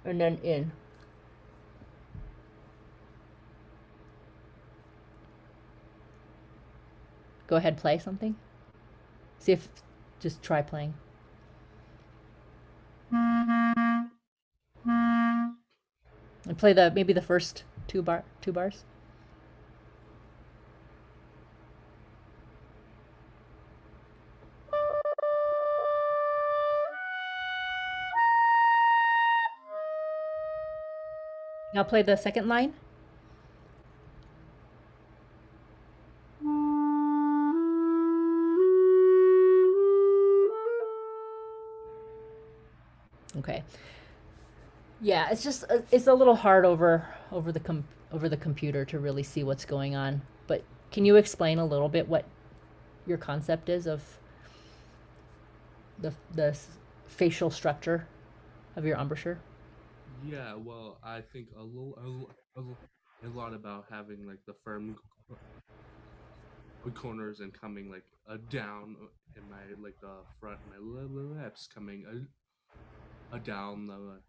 And then in. Go ahead, play something. See if, just try playing. And play maybe the first two bars. Now play the second line. Okay. Yeah, it's just it's a little hard over the computer to really see what's going on. But can you explain a little bit what your concept is of the facial structure of your embouchure? Yeah, well, I think a lot about having like the firm corners and coming like down in my like the front, my lips coming down the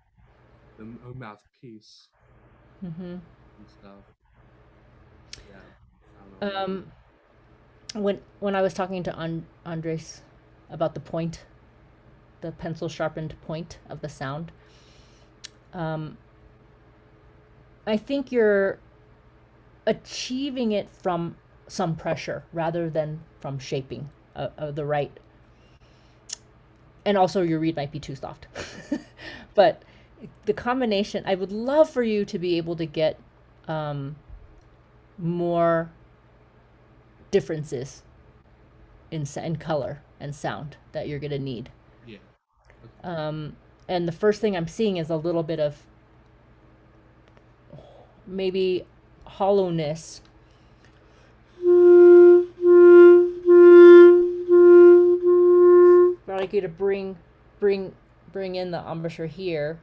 mouthpiece Mm-hmm. and stuff. Yeah, I don't know. When I was talking to Andres about the point, the pencil sharpened point of the sound, I think you're achieving it from some pressure rather than from shaping of the right. And also your reed might be too soft. But the combination, I would love for you to be able to get more differences in color and sound that you're going to need. Yeah. Okay. And the first thing I'm seeing is a little bit of maybe hollowness. I'd like you to bring in the embouchure here,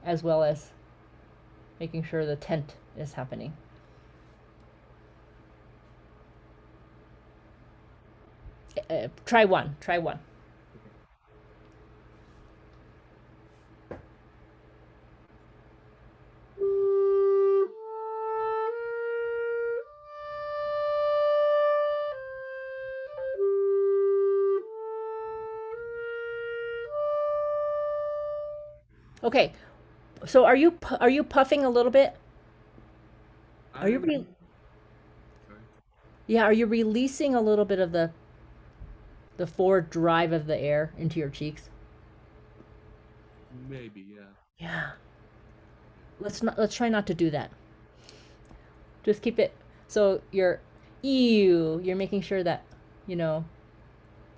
as well as making sure the tent is happening. Try one. Okay, so are you puffing a little bit? Are you I'm sorry. yeah? Are you releasing a little bit of the forward drive of the air into your cheeks? Maybe, yeah. Yeah. Let's try not to do that. Just keep it so you're making sure that you know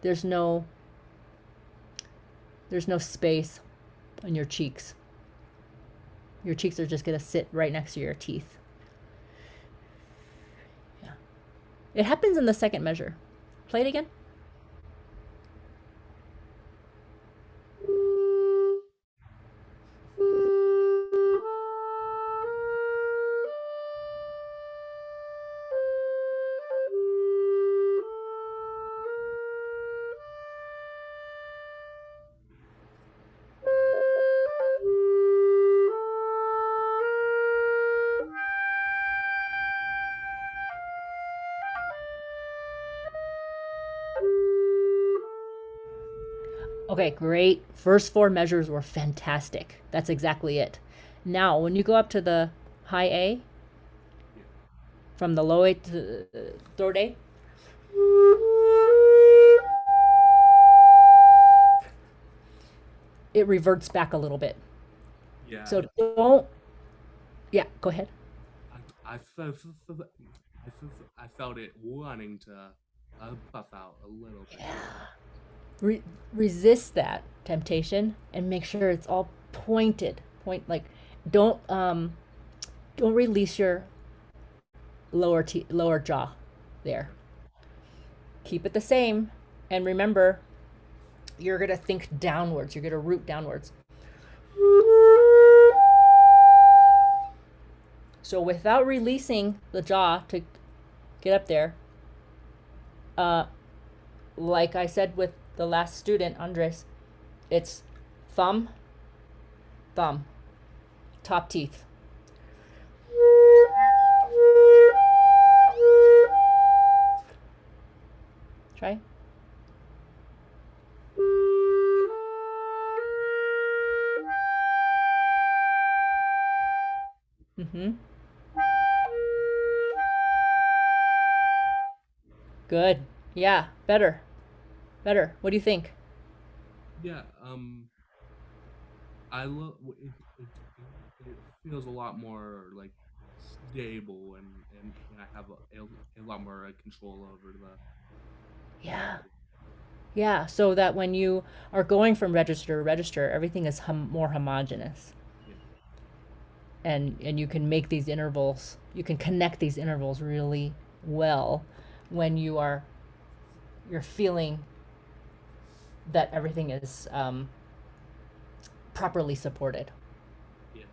there's no space on your cheeks. Your cheeks are just gonna sit right next to your teeth. Yeah. It happens in the second measure. Play it again. Okay, great. First four measures were fantastic. That's exactly it. Now, when you go up to the high A, Yeah. from the low A to third A. It reverts back a little bit. Yeah, So don't, yeah, go ahead. I felt it wanting to puff out a little bit. Resist that temptation and make sure it's all pointed. Point like, don't don't release your lower jaw there. Keep it the same, and remember, you're gonna think downwards. You're gonna root downwards. So without releasing the jaw to get up there, uh, like I said with the last student, Andres, it's thumb, thumb, top teeth. Try. Mm-hmm. Good. Yeah, better. Better. What do you think? Yeah, I love it feels a lot more like stable and I have a lot more control over the Yeah. Yeah, so that when you are going from register to register, everything is more homogeneous. yeah. And you can make these intervals, you can connect these intervals really well when you're feeling that everything is properly supported. Yeah.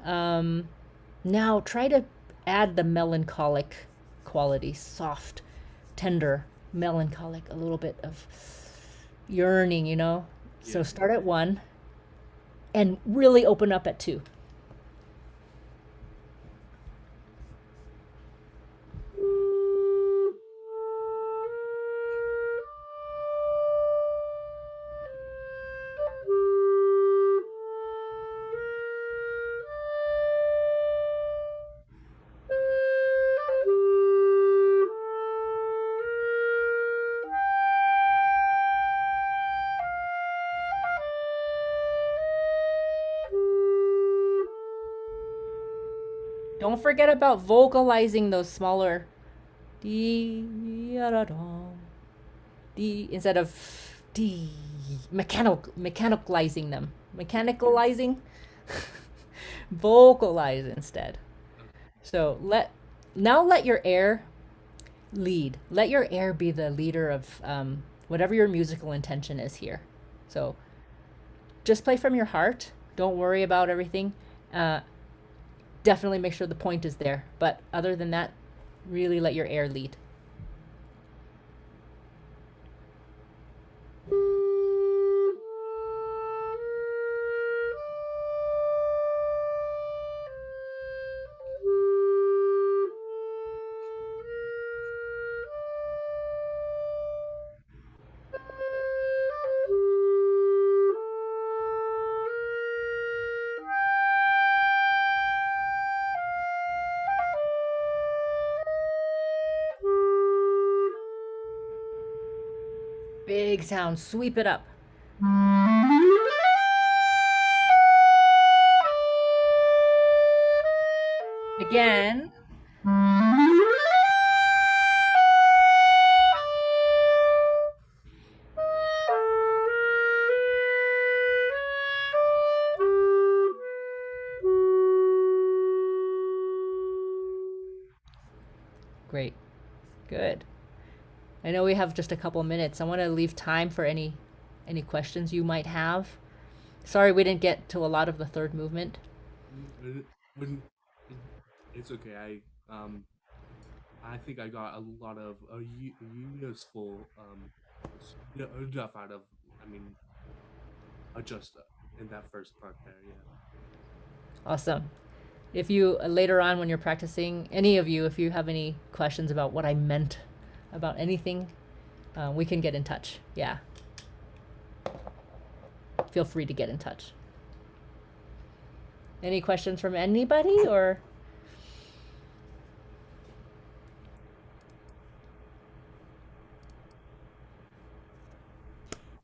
Um, Now try to add the melancholic quality, soft, tender, melancholic, a little bit of yearning, you know? So Yeah. start at 1 and really open up at 2. Don't forget about vocalizing those smaller D, da, da, D instead of D, mechanicalizing them. Mechanicalizing, vocalize instead. So let your air lead. Let your air be the leader of whatever your musical intention is here. So just play from your heart. Don't worry about everything. Uh, Definitely make sure the point is there. But other than that, really let your air lead. Big sound, sweep it up. Again. Great. Good. I know we have just a couple minutes. I want to leave time for any questions you might have. Sorry we didn't get to a lot of the third movement. When it's okay. I think I got a lot of useful stuff out of. I mean, just in that first part there. Yeah. Awesome. If you later on when you're practicing, any of you, if you have any questions about what I meant about anything, we can get in touch. Yeah. Feel free to get in touch. Any questions from anybody or?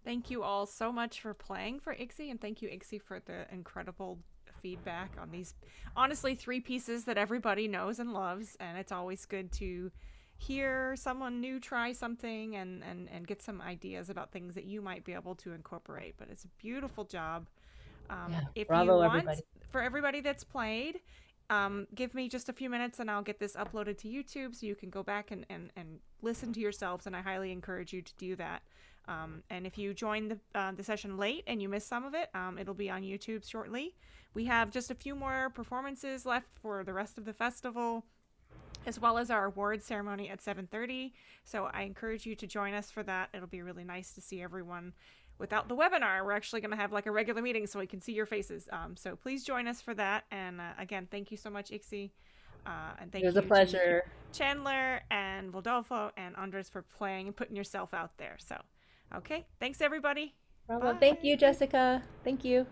Thank you all so much for playing for Ixi, and thank you, Ixi, for the incredible feedback on these, honestly, 3 pieces that everybody knows and loves, and it's always good to hear someone new try something and get some ideas about things that you might be able to incorporate. But it's a beautiful job. Yeah. If you Bravo, want, everybody. for everybody that's played, give me just a few minutes and I'll get this uploaded to YouTube so you can go back and listen to yourselves, and I highly encourage you to do that. And if you join the session late and you miss some of it, it'll be on YouTube shortly. We have just a few more performances left for the rest of the festival, as well as our awards ceremony at 7:30. So I encourage you to join us for that. It'll be really nice to see everyone without the webinar. We're actually going to have like a regular meeting so we can see your faces. So please join us for that. And again, thank you so much, Ixi. And thank It was you a pleasure. to Chandler and Rodolfo and Andres for playing and putting yourself out there. So, okay. Thanks, everybody. Bravo. Bye. Thank you, Jessica. Thank you.